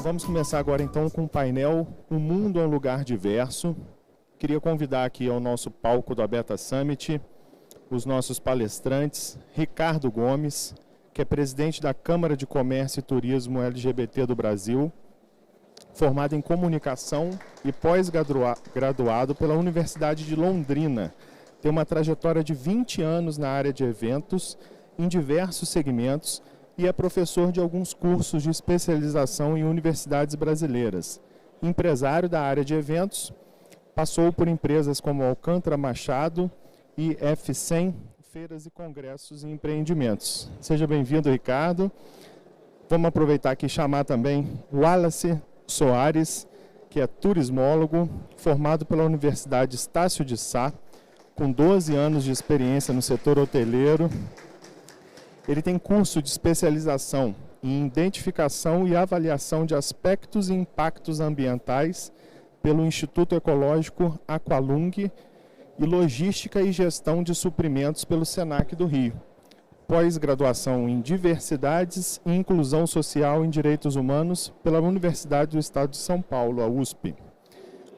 Vamos começar agora então com o painel O Mundo é um Lugar Diverso. Queria convidar aqui ao nosso palco do Abeta Summit os nossos palestrantes, Ricardo Gomes, que é presidente da Câmara de Comércio e Turismo LGBT do Brasil, formado em comunicação e pós-graduado pela Universidade de Londrina. Tem uma trajetória de 20 anos na área de eventos, em diversos segmentos, e é professor de alguns cursos de especialização em universidades brasileiras. Empresário da área de eventos, passou por empresas como Alcântara Machado e F100, feiras e congressos e empreendimentos. Seja bem-vindo, Ricardo. Vamos aproveitar aqui e chamar também Wallace Soares, que é turismólogo, formado pela Universidade Estácio de Sá, com 12 anos de experiência no setor hoteleiro. Ele tem curso de especialização em identificação e avaliação de aspectos e impactos ambientais pelo Instituto Ecológico Aqualung e logística e gestão de suprimentos pelo Senac do Rio. Pós-graduação em diversidades e inclusão social em direitos humanos pela Universidade do Estado de São Paulo, a USP.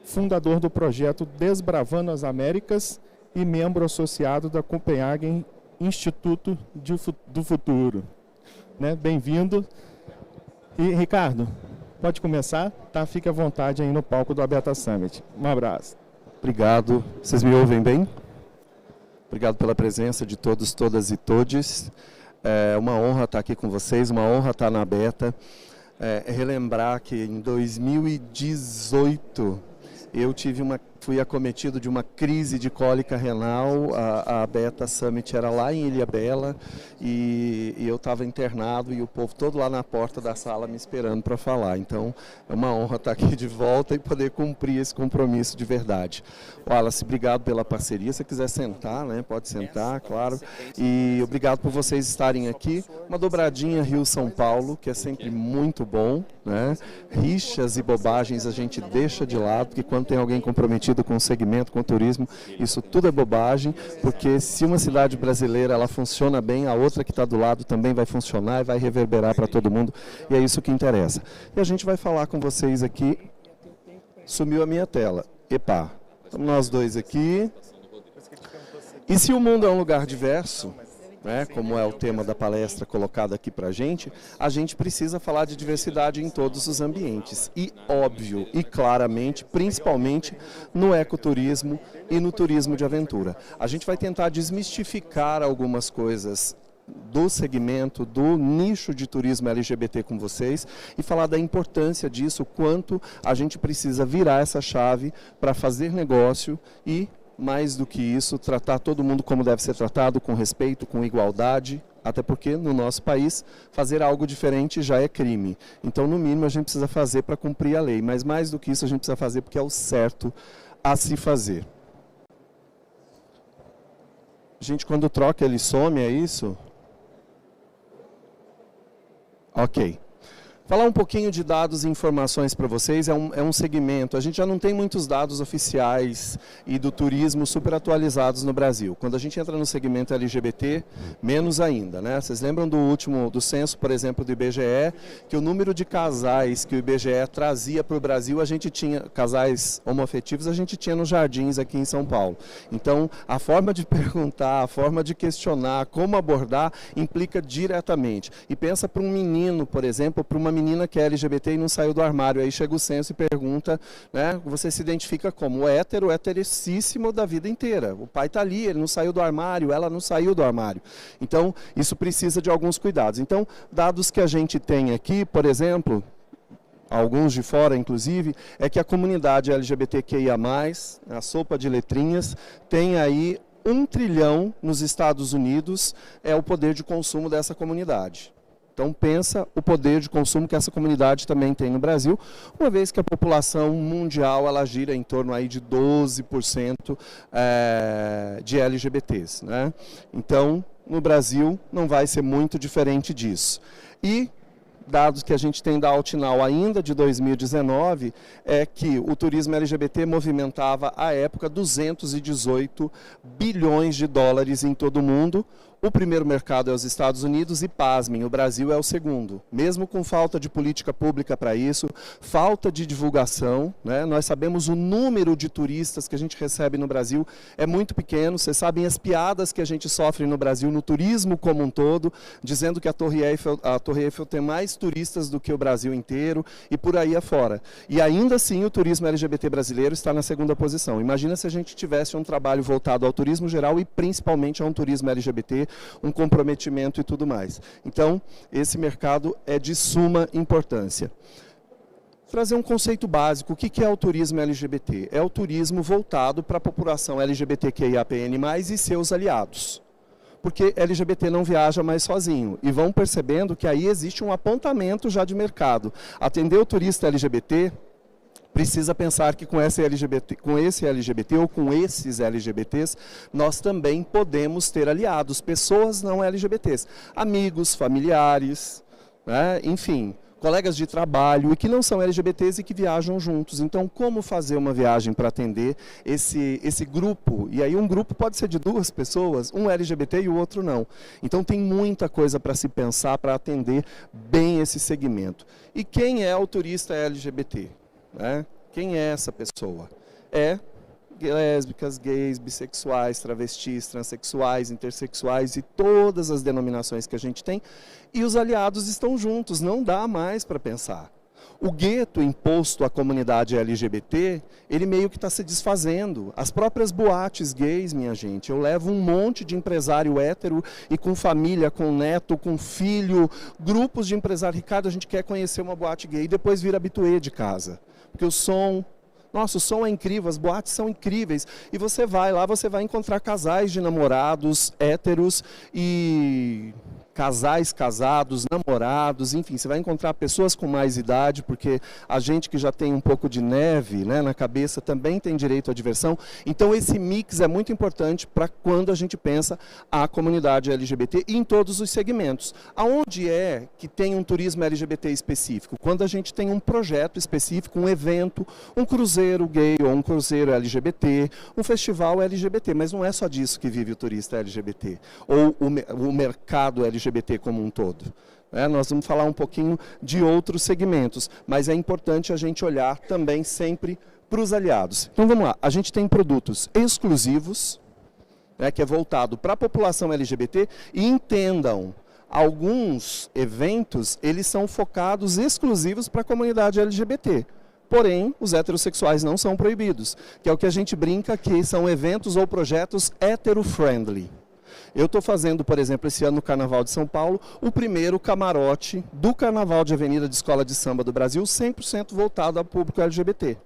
Fundador do projeto Desbravando as Américas e membro associado da Copenhagen Instituto do Futuro. Né? Bem-vindo. E, Ricardo, pode começar? Tá? Fique à vontade aí no palco do Abeta Summit. Um abraço. Obrigado. Vocês me ouvem bem? Obrigado pela presença de todos, todas e todes. É uma honra estar aqui com vocês, uma honra estar na Abeta. Relembrar que em 2018 eu fui acometido de uma crise de cólica renal. A Abeta Summit era lá em Ilhabela e eu estava internado e o povo todo lá na porta da sala me esperando para falar. Então é uma honra estar aqui de volta e poder cumprir esse compromisso de verdade. Wallace, obrigado pela parceria. Se quiser sentar, né, pode sentar, claro. E obrigado por vocês estarem aqui. Uma dobradinha Rio-São Paulo, que é sempre muito bom, né? Rixas e bobagens a gente deixa de lado, porque quando tem alguém comprometido com o segmento, com o turismo, isso tudo é bobagem, porque se uma cidade brasileira ela funciona bem, a outra que está do lado também vai funcionar e vai reverberar para todo mundo, e é isso que interessa. E a gente vai falar com vocês aqui. Sumiu a minha tela. Epa, estamos nós dois aqui. E se o mundo é um lugar diverso, né, como é o tema da palestra colocado aqui para a gente precisa falar de diversidade em todos os ambientes. E óbvio, e claramente, principalmente no ecoturismo e no turismo de aventura. A gente vai tentar desmistificar algumas coisas do segmento, do nicho de turismo LGBT com vocês e falar da importância disso, quanto a gente precisa virar essa chave para fazer negócio e, mais do que isso, tratar todo mundo como deve ser tratado, com respeito, com igualdade, até porque no nosso país fazer algo diferente já é crime. Então, no mínimo, a gente precisa fazer para cumprir a lei, mas mais do que isso a gente precisa fazer porque é o certo a se fazer. Gente, quando troca ele some, é isso? Ok. Falar um pouquinho de dados e informações para vocês, é um segmento, a gente já não tem muitos dados oficiais e do turismo super atualizados no Brasil. Quando a gente entra no segmento LGBT, menos ainda, né? Vocês lembram do censo, por exemplo, do IBGE, que o número de casais que o IBGE trazia para o Brasil, a gente tinha, casais homoafetivos, a gente tinha nos Jardins aqui em São Paulo. Então, a forma de perguntar, a forma de questionar, como abordar, implica diretamente. E pensa para um menino, por exemplo, para uma menina que é LGBT e não saiu do armário, aí chega o censo e pergunta, né, você se identifica como hetericíssimo da vida inteira. O pai está ali, ele não saiu do armário, ela não saiu do armário. Então, isso precisa de alguns cuidados. Então, dados que a gente tem aqui, por exemplo, alguns de fora, inclusive, é que a comunidade LGBTQIA+, a sopa de letrinhas, tem aí 1 trilhão nos Estados Unidos, é o poder de consumo dessa comunidade. Então, pensa o poder de consumo que essa comunidade também tem no Brasil, uma vez que a população mundial ela gira em torno aí de 12% de LGBTs, né? Então, no Brasil, não vai ser muito diferente disso. E dados que a gente tem da Altinal ainda de 2019, é que o turismo LGBT movimentava, à época, 218 bilhões de dólares em todo o mundo, O primeiro mercado é os Estados Unidos e, pasmem, o Brasil é o segundo. Mesmo com falta de política pública para isso, falta de divulgação, né? Nós sabemos o número de turistas que a gente recebe no Brasil é muito pequeno. Vocês sabem as piadas que a gente sofre no Brasil, no turismo como um todo, dizendo que a Torre Eiffel tem mais turistas do que o Brasil inteiro e por aí afora. E ainda assim o turismo LGBT brasileiro está na segunda posição. Imagina se a gente tivesse um trabalho voltado ao turismo geral e principalmente a um turismo LGBT, um comprometimento e tudo mais. Então, esse mercado é de suma importância. Trazer um conceito básico, o que é o turismo LGBT? É o turismo voltado para a população LGBTQIAPN+, e seus aliados. Porque LGBT não viaja mais sozinho. E vão percebendo que aí existe um apontamento já de mercado. Atender o turista LGBT precisa pensar que com esse LGBT ou com esses LGBTs, nós também podemos ter aliados, pessoas não LGBTs, amigos, familiares, né? Enfim, colegas de trabalho e que não são LGBTs e que viajam juntos. Então, como fazer uma viagem para atender esse grupo? E aí um grupo pode ser de duas pessoas, um LGBT e o outro não. Então, tem muita coisa para se pensar para atender bem esse segmento. E quem é o turista LGBT? Né? Quem é essa pessoa? É lésbicas, gays, bissexuais, travestis, transexuais, intersexuais e todas as denominações que a gente tem. E os aliados estão juntos, não dá mais para pensar. O gueto imposto à comunidade LGBT, ele meio que está se desfazendo. As próprias boates gays, minha gente, eu levo um monte de empresário hétero e com família, com neto, com filho, grupos de empresário. Ricardo, a gente quer conhecer uma boate gay e depois vira habituê de casa. Porque o som... Nossa, o som é incrível, as boates são incríveis. E você vai lá, você vai encontrar casais de namorados, héteros e casais casados, namorados, enfim, você vai encontrar pessoas com mais idade, porque a gente que já tem um pouco de neve, né, na cabeça também tem direito à diversão. Então esse mix é muito importante para quando a gente pensa a comunidade LGBT e em todos os segmentos. Aonde é que tem um turismo LGBT específico? Quando a gente tem um projeto específico, um evento, um cruzeiro gay ou um cruzeiro LGBT, um festival LGBT, mas não é só disso que vive o turista LGBT, ou o mercado LGBT como um todo. Nós vamos falar um pouquinho de outros segmentos, mas é importante a gente olhar também sempre para os aliados. Então vamos lá, a gente tem produtos exclusivos, que é voltado para a população LGBT, e entendam, alguns eventos, eles são focados exclusivos para a comunidade LGBT. Porém, os heterossexuais não são proibidos, que é o que a gente brinca que são eventos ou projetos hetero-friendly. Eu estou fazendo, por exemplo, esse ano no Carnaval de São Paulo, o primeiro camarote do Carnaval de Avenida de Escola de Samba do Brasil, 100% voltado ao público LGBT.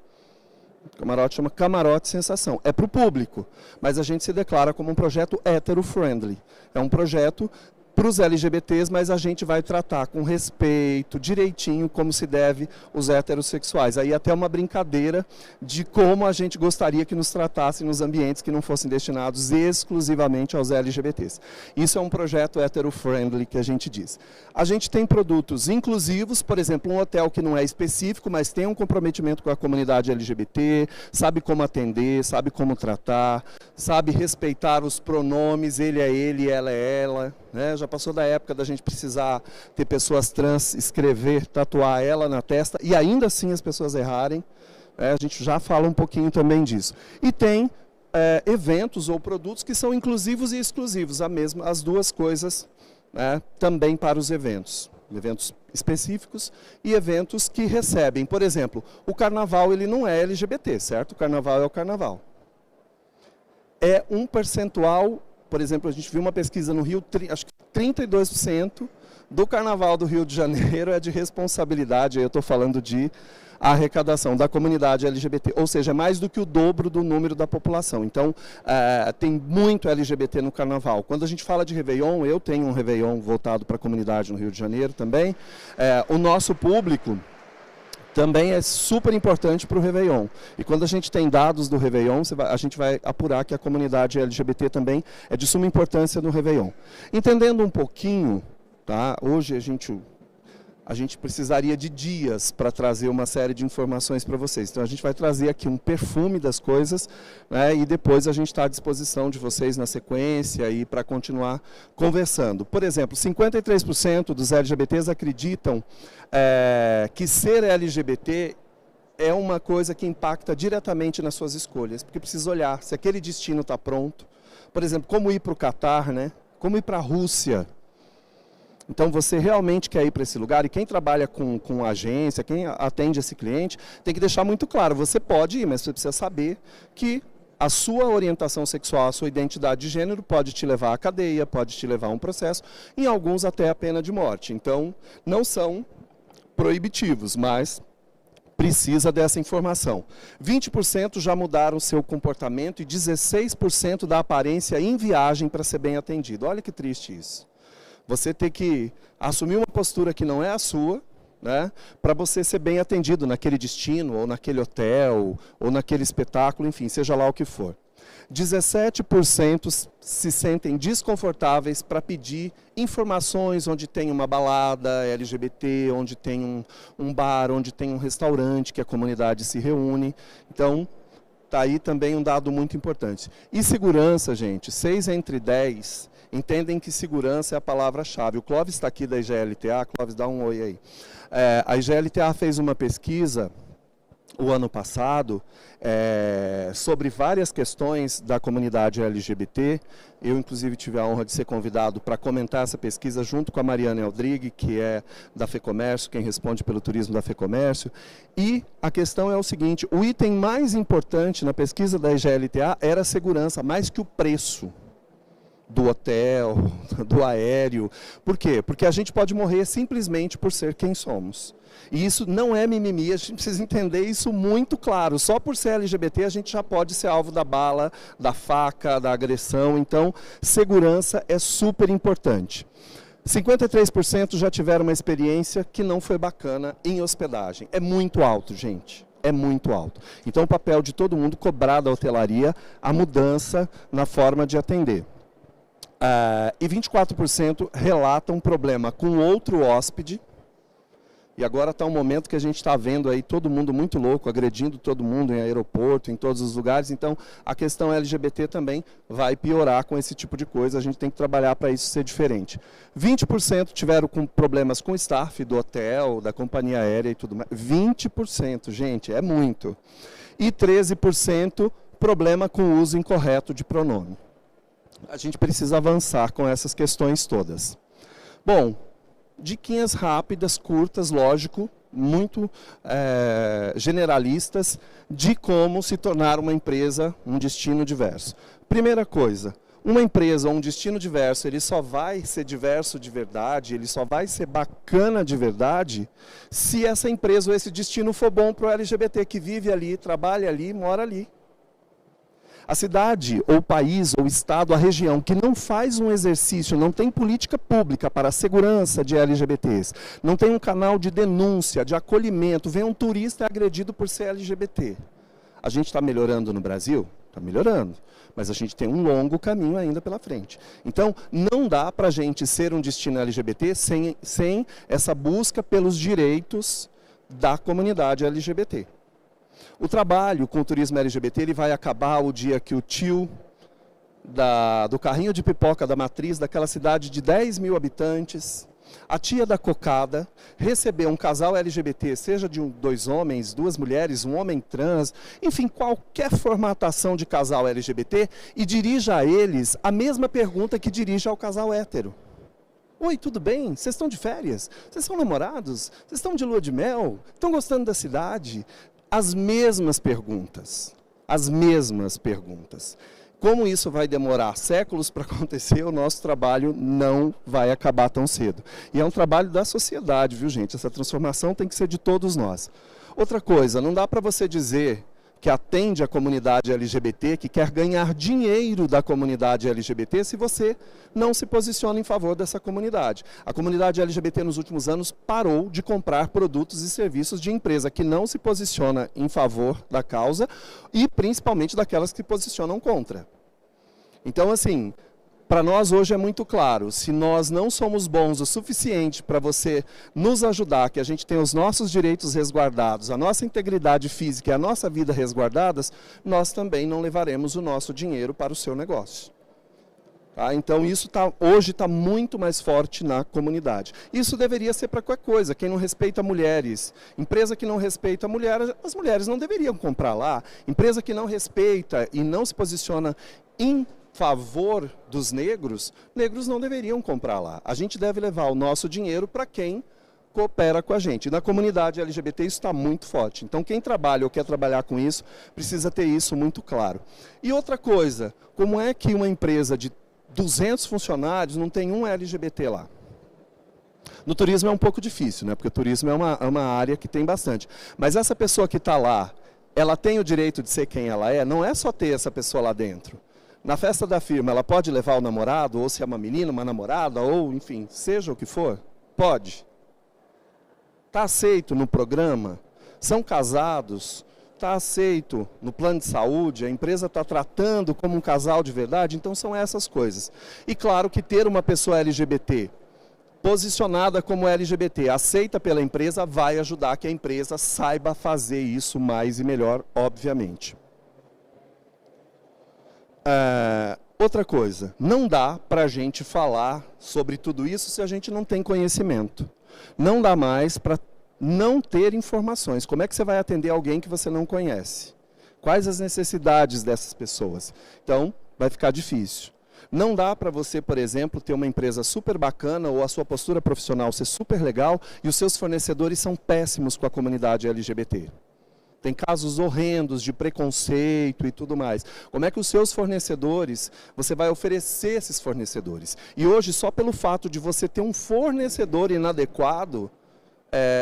O camarote chama Camarote Sensação. É para o público, mas a gente se declara como um projeto hetero-friendly. É um projeto para os LGBTs, mas a gente vai tratar com respeito, direitinho, como se deve os heterossexuais. Aí até uma brincadeira de como a gente gostaria que nos tratassem nos ambientes que não fossem destinados exclusivamente aos LGBTs. Isso é um projeto hetero-friendly que a gente diz. A gente tem produtos inclusivos, por exemplo, um hotel que não é específico, mas tem um comprometimento com a comunidade LGBT, sabe como atender, sabe como tratar, sabe respeitar os pronomes, ele é ele, ela é ela, né? Já passou da época da gente precisar ter pessoas trans, escrever, tatuar ela na testa, e ainda assim as pessoas errarem. A gente já fala um pouquinho também disso. E tem eventos ou produtos que são inclusivos e exclusivos, as duas coisas, também para os eventos. Eventos específicos e eventos que recebem. Por exemplo, o carnaval ele não é LGBT, certo? O carnaval é o carnaval. É um percentual. Por exemplo, a gente viu uma pesquisa no Rio, acho que 32% do Carnaval do Rio de Janeiro é de responsabilidade, aí eu estou falando de arrecadação da comunidade LGBT, ou seja, é mais do que o dobro do número da população. Então, tem muito LGBT no Carnaval. Quando a gente fala de Réveillon, eu tenho um Réveillon voltado para a comunidade no Rio de Janeiro também, o nosso público também é super importante para o Réveillon. E quando a gente tem dados do Réveillon, a gente vai apurar que a comunidade LGBT também é de suma importância no Réveillon. Entendendo um pouquinho, tá? Hoje a gente precisaria de dias para trazer uma série de informações para vocês. Então a gente vai trazer aqui um perfume das coisas, né, e depois a gente está à disposição de vocês na sequência e para continuar conversando. Por exemplo, 53% dos LGBTs acreditam que ser LGBT é uma coisa que impacta diretamente nas suas escolhas, porque precisa olhar se aquele destino está pronto. Por exemplo, como ir para o Catar, né? Como ir para a Rússia. Então, você realmente quer ir para esse lugar, e quem trabalha com agência, quem atende esse cliente, tem que deixar muito claro, você pode ir, mas você precisa saber que a sua orientação sexual, a sua identidade de gênero pode te levar à cadeia, pode te levar a um processo, em alguns até a pena de morte. Então, não são proibitivos, mas precisa dessa informação. 20% já mudaram seu comportamento e 16% da aparência em viagem para ser bem atendido. Olha que triste isso. Você ter que assumir uma postura que não é a sua, né, para você ser bem atendido naquele destino, ou naquele hotel, ou naquele espetáculo, enfim, seja lá o que for. 17% se sentem desconfortáveis para pedir informações onde tem uma balada LGBT, onde tem um bar, onde tem um restaurante que a comunidade se reúne. Então, está aí também um dado muito importante. E segurança, gente, 6 entre 10 entendem que segurança é a palavra-chave. O Clóvis está aqui da IGLTA. Clóvis, dá um oi aí. A IGLTA fez uma pesquisa o ano passado sobre várias questões da comunidade LGBT. Eu, inclusive, tive a honra de ser convidado para comentar essa pesquisa junto com a Mariana Eldrig, que é da FEComércio, quem responde pelo turismo da FEComércio. E a questão é o seguinte, o item mais importante na pesquisa da IGLTA era a segurança, mais que o preço do hotel, do aéreo. Por quê? Porque a gente pode morrer simplesmente por ser quem somos. E isso não é mimimi, a gente precisa entender isso muito claro. Só por ser LGBT a gente já pode ser alvo da bala, da faca, da agressão. Então, segurança é super importante. 53% já tiveram uma experiência que não foi bacana em hospedagem. É muito alto, gente. É muito alto. Então, o papel de todo mundo cobrar da hotelaria a mudança na forma de atender. E 24% relatam um problema com outro hóspede. E agora está um momento que a gente está vendo aí todo mundo muito louco, agredindo todo mundo em aeroporto, em todos os lugares. Então, a questão LGBT também vai piorar com esse tipo de coisa. A gente tem que trabalhar para isso ser diferente. 20% tiveram problemas com o staff do hotel, da companhia aérea e tudo mais. 20%, gente, é muito. E 13% problema com o uso incorreto de pronome. A gente precisa avançar com essas questões todas. Bom, diquinhas rápidas, curtas, lógico, muito generalistas, de como se tornar uma empresa um destino diverso. Primeira coisa, uma empresa ou um destino diverso, ele só vai ser diverso de verdade, ele só vai ser bacana de verdade, se essa empresa ou esse destino for bom para o LGBT que vive ali, trabalha ali, mora ali. A cidade, ou o país, ou o estado, a região, que não faz um exercício, não tem política pública para a segurança de LGBTs, não tem um canal de denúncia, de acolhimento, vem um turista agredido por ser LGBT. A gente está melhorando no Brasil? Está melhorando, mas a gente tem um longo caminho ainda pela frente. Então, não dá para a gente ser um destino LGBT sem essa busca pelos direitos da comunidade LGBT. O trabalho com o turismo LGBT ele vai acabar o dia que o tio do carrinho de pipoca da matriz daquela cidade de 10 mil habitantes, a tia da cocada, receber um casal LGBT, seja de dois homens, duas mulheres, um homem trans, enfim, qualquer formatação de casal LGBT, e dirija a eles a mesma pergunta que dirige ao casal hétero. Oi, tudo bem? Vocês estão de férias? Vocês são namorados? Vocês estão de lua de mel? Estão gostando da cidade? As mesmas perguntas. As mesmas perguntas. Como isso vai demorar séculos para acontecer, o nosso trabalho não vai acabar tão cedo. E é um trabalho da sociedade, viu, gente? Essa transformação tem que ser de todos nós. Outra coisa, não dá para você dizer que atende a comunidade LGBT, que quer ganhar dinheiro da comunidade LGBT, se você não se posiciona em favor dessa comunidade. A comunidade LGBT nos últimos anos parou de comprar produtos e serviços de empresa que não se posiciona em favor da causa e principalmente daquelas que se posicionam contra. Então, assim, Para nós hoje é muito claro, se nós não somos bons o suficiente para você nos ajudar, que a gente tem os nossos direitos resguardados, a nossa integridade física e a nossa vida resguardadas, nós também não levaremos o nosso dinheiro para o seu negócio. Tá? Então isso hoje está muito mais forte na comunidade. Isso deveria ser para qualquer coisa, quem não respeita mulheres, empresa que não respeita mulheres, as mulheres não deveriam comprar lá, empresa que não respeita e não se posiciona em favor dos negros, negros não deveriam comprar lá. A gente deve levar o nosso dinheiro para quem coopera com a gente. Na comunidade LGBT isso está muito forte. Então quem trabalha ou quer trabalhar com isso, precisa ter isso muito claro. E outra coisa, como é que uma empresa de 200 funcionários não tem um LGBT lá? No turismo é um pouco difícil, né? Porque o turismo é uma área que tem bastante. Mas essa pessoa que está lá, ela tem o direito de ser quem ela é? Não é só ter essa pessoa lá dentro. Na festa da firma, ela pode levar o namorado, ou se é uma menina, uma namorada, ou enfim, seja o que for? Pode. Está aceito no programa? São casados? Está aceito no plano de saúde? A empresa está tratando como um casal de verdade? Então são essas coisas. E claro que ter uma pessoa LGBT posicionada como LGBT, aceita pela empresa, vai ajudar que a empresa saiba fazer isso mais e melhor, obviamente. Outra coisa, não dá para a gente falar sobre tudo isso se a gente não tem conhecimento. Não dá mais para não ter informações. Como é que você vai atender alguém que você não conhece? Quais as necessidades dessas pessoas? Então, vai ficar difícil. Não dá para você, por exemplo, ter uma empresa super bacana ou a sua postura profissional ser super legal e os seus fornecedores são péssimos com a comunidade LGBT. Tem casos horrendos de preconceito e tudo mais. Como é que os seus fornecedores, você vai oferecer esses fornecedores? E hoje, só pelo fato de você ter um fornecedor inadequado,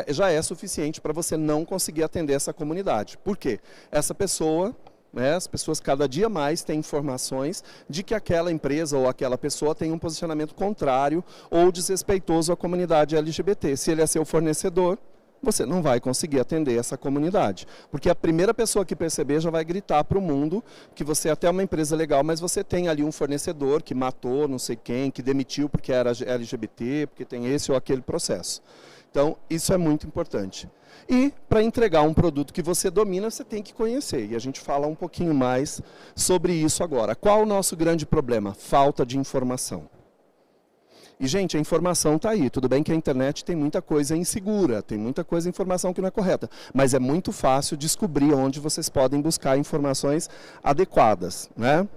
já é suficiente para você não conseguir atender essa comunidade. Por quê? Essa pessoa, as pessoas cada dia mais têm informações de que aquela empresa ou aquela pessoa tem um posicionamento contrário ou desrespeitoso à comunidade LGBT. Se ele é seu fornecedor, você não vai conseguir atender essa comunidade. Porque a primeira pessoa que perceber já vai gritar para o mundo que você é até uma empresa legal, mas você tem ali um fornecedor que matou não sei quem, que demitiu porque era LGBT, porque tem esse ou aquele processo. Então, isso é muito importante. E, para entregar um produto que você domina, você tem que conhecer. E a gente fala um pouquinho mais sobre isso agora. Qual o nosso grande problema? Falta de informação. E, gente, a informação está aí. Tudo bem que a internet tem muita coisa insegura, tem muita coisa, informação que não é correta. Mas é muito fácil descobrir onde vocês podem buscar informações adequadas, né?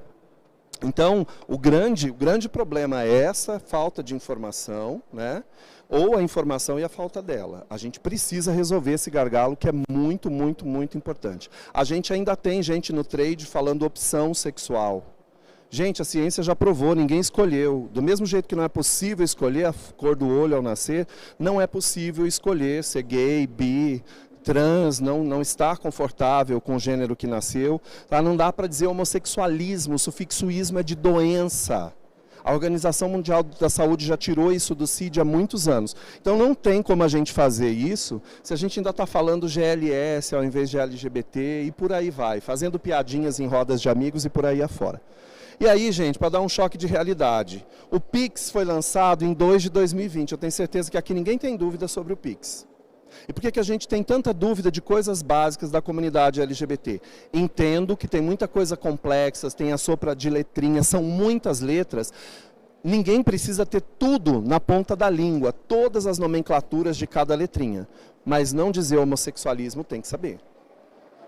Então, o grande problema é essa falta de informação, né? Ou a informação e a falta dela. A gente precisa resolver esse gargalo que é muito, muito, muito importante. A gente ainda tem gente no trade falando opção sexual. Gente, a ciência já provou, ninguém escolheu. Do mesmo jeito que não é possível escolher a cor do olho ao nascer, não é possível escolher ser gay, bi, trans, não estar confortável com o gênero que nasceu. Tá? Não dá para dizer homossexualismo, o sufixo ismo é de doença. A Organização Mundial da Saúde já tirou isso do CID há muitos anos. Então não tem como a gente fazer isso se a gente ainda está falando GLS ao invés de LGBT e por aí vai, fazendo piadinhas em rodas de amigos e por aí afora. E aí, gente, para dar um choque de realidade, o Pix foi lançado em 2 de 2020. Eu tenho certeza que aqui ninguém tem dúvida sobre o Pix. E por que a gente tem tanta dúvida de coisas básicas da comunidade LGBT? Entendo que tem muita coisa complexa, tem a sopa de letrinhas, são muitas letras. Ninguém precisa ter tudo na ponta da língua, todas as nomenclaturas de cada letrinha. Mas não dizer homossexualismo tem que saber.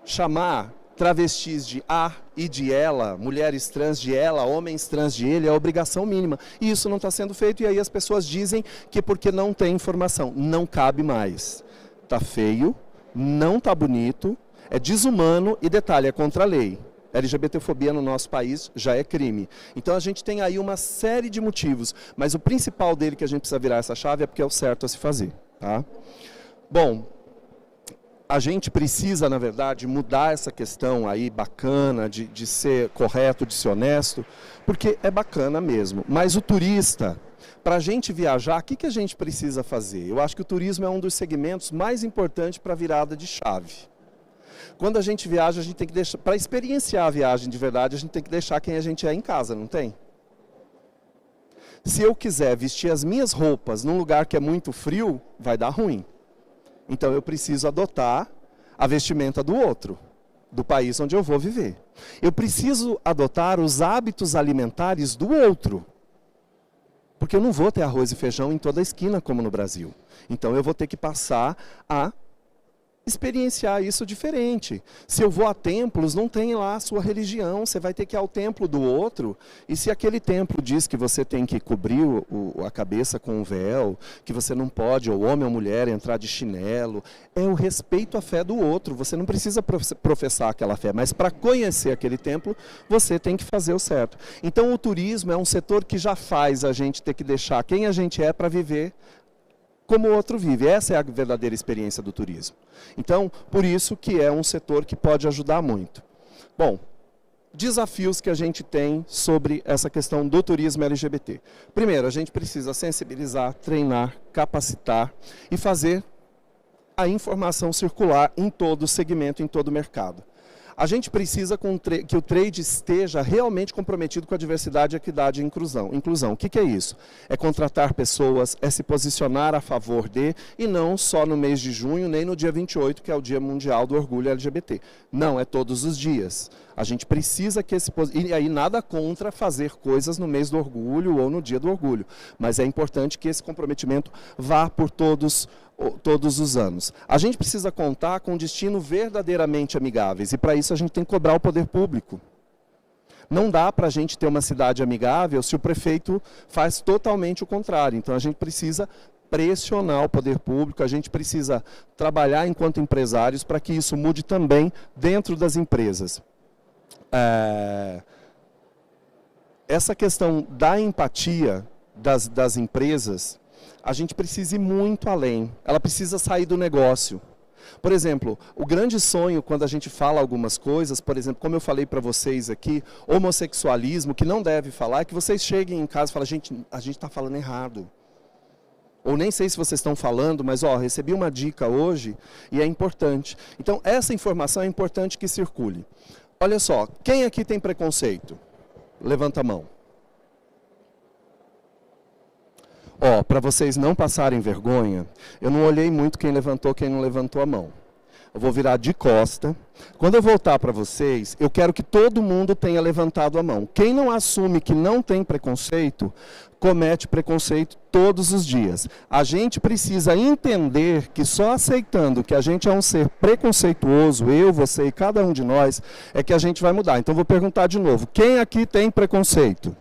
Chamar travestis de a e de ela, mulheres trans de ela, homens trans de ele, é obrigação mínima. E isso não está sendo feito, e aí as pessoas dizem que porque não tem informação. Não cabe mais. Está feio, não está bonito, é desumano e, detalhe, é contra a lei. LGBTfobia no nosso país já é crime. Então a gente tem aí uma série de motivos, mas o principal dele que a gente precisa virar essa chave é porque é o certo a se fazer. Tá? Bom, a gente precisa, na verdade, mudar essa questão aí bacana de ser correto, de ser honesto, porque é bacana mesmo. Mas o turista, para a gente viajar, o que a gente precisa fazer? Eu acho que o turismo é um dos segmentos mais importantes para a virada de chave. Quando a gente viaja, a gente tem que deixar, para experienciar a viagem de verdade, a gente tem que deixar quem a gente é em casa, não tem? Se eu quiser vestir as minhas roupas num lugar que é muito frio, vai dar ruim. Então eu preciso adotar a vestimenta do outro, do país onde eu vou viver. Eu preciso adotar os hábitos alimentares do outro. Porque eu não vou ter arroz e feijão em toda a esquina, como no Brasil. Então eu vou ter que passar a experienciar isso diferente. Se eu vou a templos, não tem lá a sua religião, você vai ter que ir ao templo do outro, e se aquele templo diz que você tem que cobrir a cabeça com um véu, que você não pode, ou homem ou mulher, entrar de chinelo, é o respeito à fé do outro. Você não precisa professar aquela fé, mas para conhecer aquele templo, você tem que fazer o certo. Então o turismo é um setor que já faz a gente ter que deixar quem a gente é para viver como o outro vive. Essa é a verdadeira experiência do turismo. Então, por isso que é um setor que pode ajudar muito. Bom, desafios que a gente tem sobre essa questão do turismo LGBT. Primeiro, a gente precisa sensibilizar, treinar, capacitar e fazer a informação circular em todo o segmento, em todo o mercado. A gente precisa que o trade esteja realmente comprometido com a diversidade, equidade e inclusão. O que é isso? É contratar pessoas, é se posicionar a favor de, e não só no mês de junho, nem no dia 28, que é o Dia Mundial do Orgulho LGBT. Não, é todos os dias. A gente precisa que e aí nada contra fazer coisas no mês do orgulho ou no dia do orgulho, mas é importante que esse comprometimento vá por todos os anos. A gente precisa contar com um destino verdadeiramente amigáveis, e para isso a gente tem que cobrar o poder público. Não dá para a gente ter uma cidade amigável se o prefeito faz totalmente o contrário. Então a gente precisa pressionar o poder público, a gente precisa trabalhar enquanto empresários para que isso mude também dentro das empresas. Essa questão da empatia das empresas, a gente precisa ir muito além. Ela precisa sair do negócio. Por exemplo, o grande sonho quando a gente fala algumas coisas, por exemplo, como eu falei para vocês aqui, homossexualismo, que não deve falar, é que vocês cheguem em casa e falem, gente, a gente está falando errado. Ou nem sei se vocês estão falando, mas recebi uma dica hoje e é importante. Então, essa informação é importante que circule. Olha só, quem aqui tem preconceito? Levanta a mão. Para vocês não passarem vergonha, eu não olhei muito quem não levantou a mão. Eu vou virar de costa. Quando eu voltar para vocês, eu quero que todo mundo tenha levantado a mão. Quem não assume que não tem preconceito, comete preconceito todos os dias. A gente precisa entender que só aceitando que a gente é um ser preconceituoso, eu, você e cada um de nós, é que a gente vai mudar. Então vou perguntar de novo, quem aqui tem preconceito?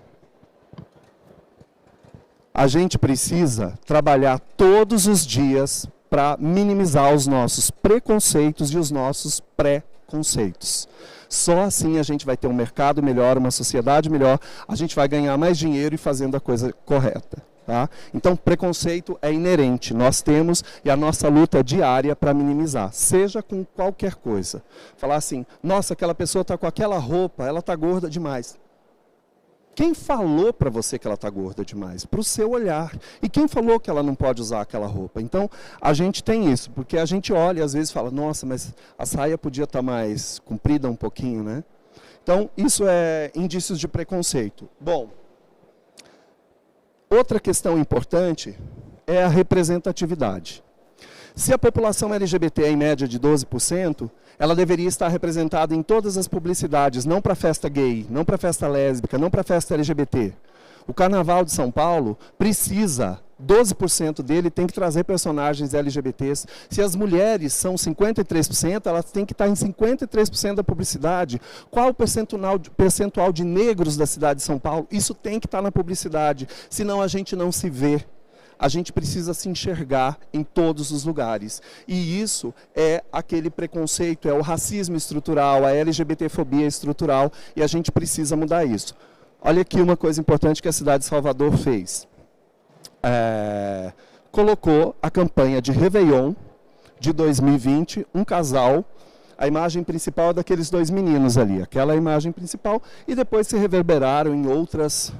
A gente precisa trabalhar todos os dias para minimizar os nossos preconceitos e os nossos pré-conceitos. Só assim a gente vai ter um mercado melhor, uma sociedade melhor, a gente vai ganhar mais dinheiro e fazendo a coisa correta. Tá? Então, preconceito é inerente, nós temos, e a nossa luta é diária para minimizar, seja com qualquer coisa. Falar assim, nossa, aquela pessoa está com aquela roupa, ela está gorda demais. Quem falou para você que ela está gorda demais? Para o seu olhar. E quem falou que ela não pode usar aquela roupa? Então, a gente tem isso, porque a gente olha e às vezes fala, nossa, mas a saia podia estar mais comprida um pouquinho, né? Então, isso é indícios de preconceito. Bom, outra questão importante é a representatividade. Se a população LGBT é em média de 12%, ela deveria estar representada em todas as publicidades, não para festa gay, não para festa lésbica, não para festa LGBT. O Carnaval de São Paulo precisa, 12% dele tem que trazer personagens LGBTs. Se as mulheres são 53%, elas têm que estar em 53% da publicidade. Qual o percentual de negros da cidade de São Paulo? Isso tem que estar na publicidade, senão a gente não se vê. A gente precisa se enxergar em todos os lugares. E isso é aquele preconceito, é o racismo estrutural, a LGBTfobia estrutural, e a gente precisa mudar isso. Olha aqui uma coisa importante que a cidade de Salvador fez. Colocou a campanha de Réveillon de 2020, um casal, a imagem principal é daqueles dois meninos ali, aquela imagem principal, e depois se reverberaram em outros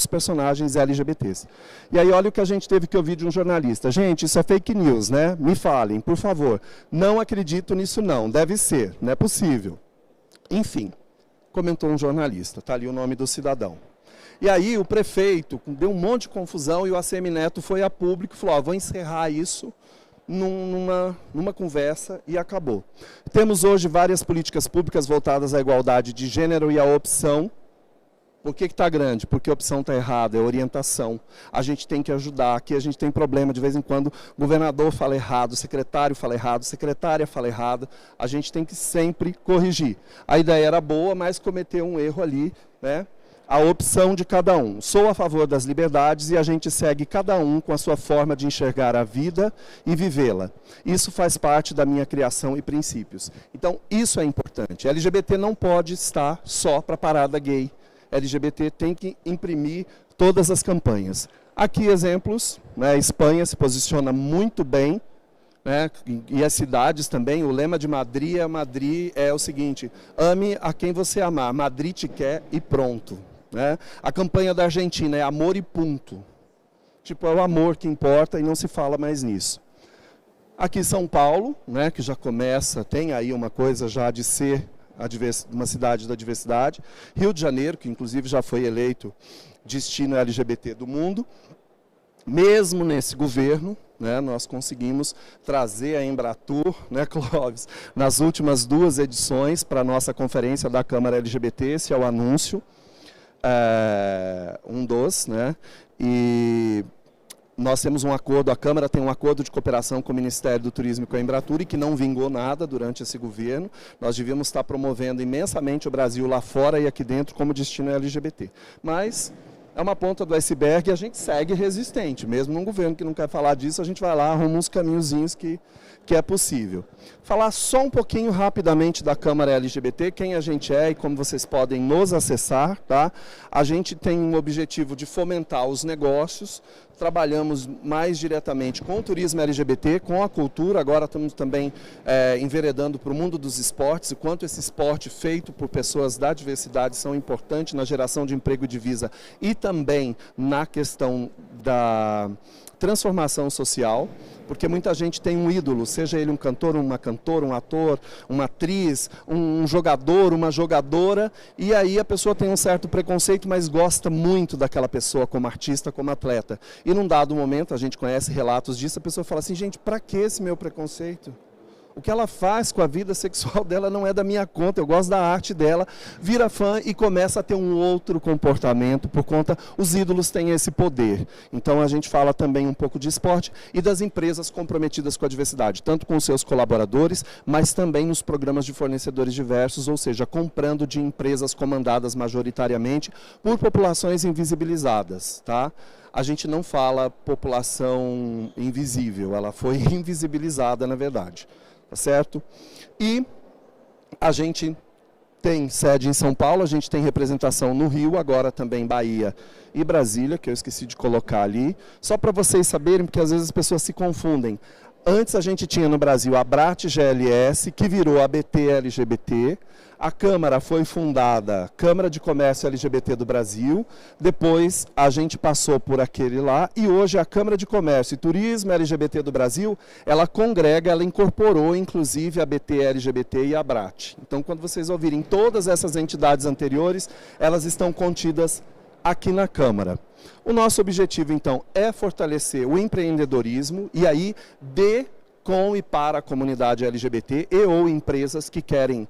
personagens LGBTs. E aí olha o que a gente teve que ouvir de um jornalista. Gente, isso é fake news, né? Me falem, por favor. Não acredito nisso não, deve ser, não é possível. Enfim, comentou um jornalista, está ali o nome do cidadão. E aí o prefeito deu um monte de confusão e o ACM Neto foi a público e falou, vou encerrar isso numa conversa e acabou. Temos hoje várias políticas públicas voltadas à igualdade de gênero e à opção. Por que está grande? Porque a opção está errada, é orientação. A gente tem que ajudar. Aqui a gente tem problema, de vez em quando o governador fala errado, o secretário fala errado, a secretária fala errado. A gente tem que sempre corrigir. A ideia era boa, mas cometeu um erro ali, né? A opção de cada um. Sou a favor das liberdades e a gente segue cada um com a sua forma de enxergar a vida e vivê-la. Isso faz parte da minha criação e princípios. Então, isso é importante. LGBT não pode estar só para a parada gay. LGBT tem que imprimir todas as campanhas. Aqui exemplos, né? A Espanha se posiciona muito bem, né? E as cidades também. O lema de Madrid é o seguinte, ame a quem você amar, Madrid te quer e pronto. Né? A campanha da Argentina é amor e ponto. Tipo, é o amor que importa e não se fala mais nisso. Aqui São Paulo, né? Que já começa, tem aí uma coisa já de ser uma cidade da diversidade. Rio de Janeiro, que inclusive já foi eleito destino LGBT do mundo. Mesmo nesse governo, né, nós conseguimos trazer a Embratur, né, Clóvis, nas últimas 2 edições para a nossa conferência da Câmara LGBT, esse é o anúncio, um dos, né, e nós temos um acordo, a Câmara tem um acordo de cooperação com o Ministério do Turismo e com a Embratur, e que não vingou nada durante esse governo. Nós devíamos estar promovendo imensamente o Brasil lá fora e aqui dentro como destino LGBT. Mas é uma ponta do iceberg e a gente segue resistente. Mesmo num governo que não quer falar disso, a gente vai lá, arruma uns caminhozinhos que é possível. Falar só um pouquinho rapidamente da Câmara LGBT, quem a gente é e como vocês podem nos acessar, tá? A gente tem um objetivo de fomentar os negócios, trabalhamos mais diretamente com o turismo LGBT, com a cultura, agora estamos também enveredando para o mundo dos esportes, e quanto esse esporte feito por pessoas da diversidade são importantes na geração de emprego e divisa e também na questão da transformação social, porque muita gente tem um ídolo, seja ele um cantor, uma cantora, um ator, uma atriz, um jogador, uma jogadora, e aí a pessoa tem um certo preconceito, mas gosta muito daquela pessoa como artista, como atleta. E num dado momento, a gente conhece relatos disso, a pessoa fala assim, gente, para que esse meu preconceito? O que ela faz com a vida sexual dela não é da minha conta, eu gosto da arte dela, vira fã e começa a ter um outro comportamento por conta, os ídolos têm esse poder. Então a gente fala também um pouco de esporte e das empresas comprometidas com a diversidade, tanto com os seus colaboradores, mas também nos programas de fornecedores diversos, ou seja, comprando de empresas comandadas majoritariamente por populações invisibilizadas, tá? A gente não fala população invisível, ela foi invisibilizada na verdade. Tá certo? E a gente tem sede em São Paulo, a gente tem representação no Rio, agora também Bahia e Brasília, que eu esqueci de colocar ali. Só para vocês saberem, porque às vezes as pessoas se confundem. Antes a gente tinha no Brasil a ABRAT GLS, que virou a ABT LGBT. A Câmara foi fundada, Câmara de Comércio LGBT do Brasil. Depois a gente passou por aquele lá e hoje a Câmara de Comércio e Turismo LGBT do Brasil, ela congrega, ela incorporou inclusive a ABT LGBT e a ABRAT. Então quando vocês ouvirem todas essas entidades anteriores, elas estão contidas aqui na Câmara. O nosso objetivo, então, é fortalecer o empreendedorismo e aí com e para a comunidade LGBT e ou empresas que querem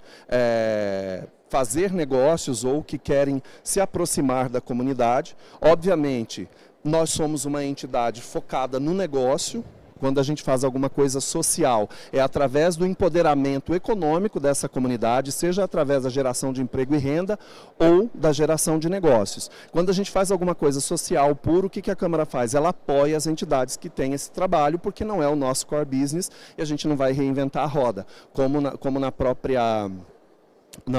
fazer negócios ou que querem se aproximar da comunidade. Obviamente, nós somos uma entidade focada no negócio. Quando a gente faz alguma coisa social, é através do empoderamento econômico dessa comunidade, seja através da geração de emprego e renda ou da geração de negócios. Quando a gente faz alguma coisa social puro, o que a Câmara faz? Ela apoia as entidades que têm esse trabalho, porque não é o nosso core business e a gente não vai reinventar a roda. Como na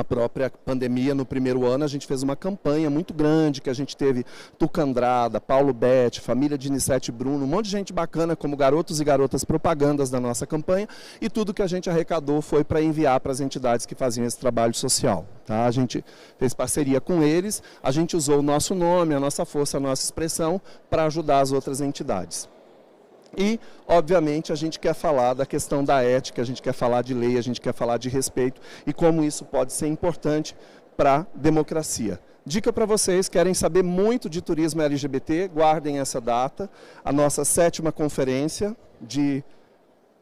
própria pandemia, no primeiro ano, a gente fez uma campanha muito grande, que a gente teve Tuca Andrada, Paulo Betti, família de Nissete Bruno, um monte de gente bacana, como garotos e garotas propagandas da nossa campanha, e tudo que a gente arrecadou foi para enviar para as entidades que faziam esse trabalho social. Tá? A gente fez parceria com eles, a gente usou o nosso nome, a nossa força, a nossa expressão, para ajudar as outras entidades. E, obviamente, a gente quer falar da questão da ética, a gente quer falar de lei, a gente quer falar de respeito e como isso pode ser importante para a democracia. Dica para vocês, querem saber muito de turismo LGBT, guardem essa data, a nossa 7ª conferência, de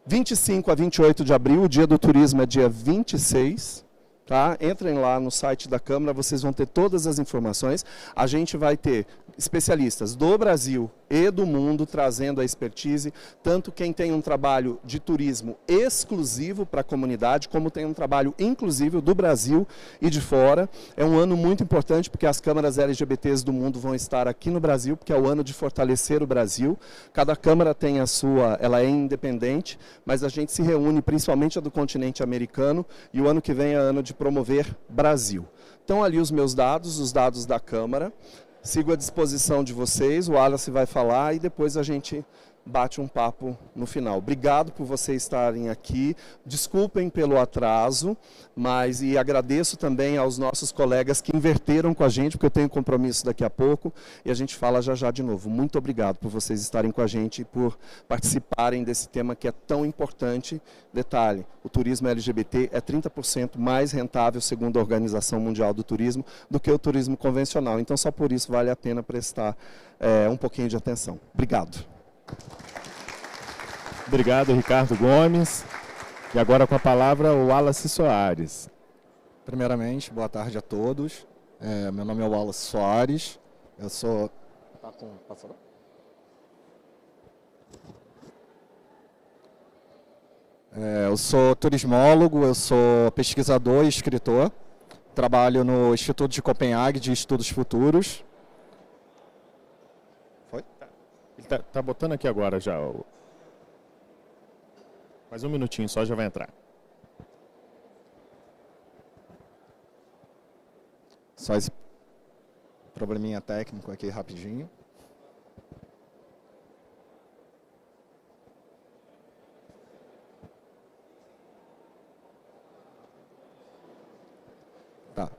25 a 28 de abril, o dia do turismo é dia 26, tá? Entrem lá no site da Câmara, vocês vão ter todas as informações. A gente vai ter especialistas do Brasil e do mundo trazendo a expertise, tanto quem tem um trabalho de turismo exclusivo para a comunidade, como tem um trabalho inclusivo do Brasil e de fora. É um ano muito importante porque as câmaras LGBTs do mundo vão estar aqui no Brasil, porque é o ano de fortalecer o Brasil. Cada câmara tem a sua, ela é independente, mas a gente se reúne, principalmente a do continente americano, e o ano que vem é ano de promover Brasil. Então ali os meus dados, os dados da Câmara. Sigo à disposição de vocês, o Wallace vai falar e depois a gente bate um papo no final. Obrigado por vocês estarem aqui, desculpem pelo atraso, e agradeço também aos nossos colegas que inverteram com a gente, porque eu tenho compromisso daqui a pouco, e a gente fala já já de novo. Muito obrigado por vocês estarem com a gente e por participarem desse tema que é tão importante. Detalhe, o turismo LGBT é 30% mais rentável, segundo a Organização Mundial do Turismo, do que o turismo convencional. Então, só por isso vale a pena prestar um pouquinho de atenção. Obrigado. Obrigado, Ricardo Gomes. E agora com a palavra o Wallace Soares. Primeiramente, boa tarde a todos. Meu nome é Wallace Soares. Eu sou... eu sou turismólogo, eu sou pesquisador e escritor. Trabalho no Instituto de Copenhague de Estudos Futuros. Ele tá botando aqui agora já. Mais um minutinho só, já vai entrar. Só esse probleminha técnico aqui rapidinho. Tá.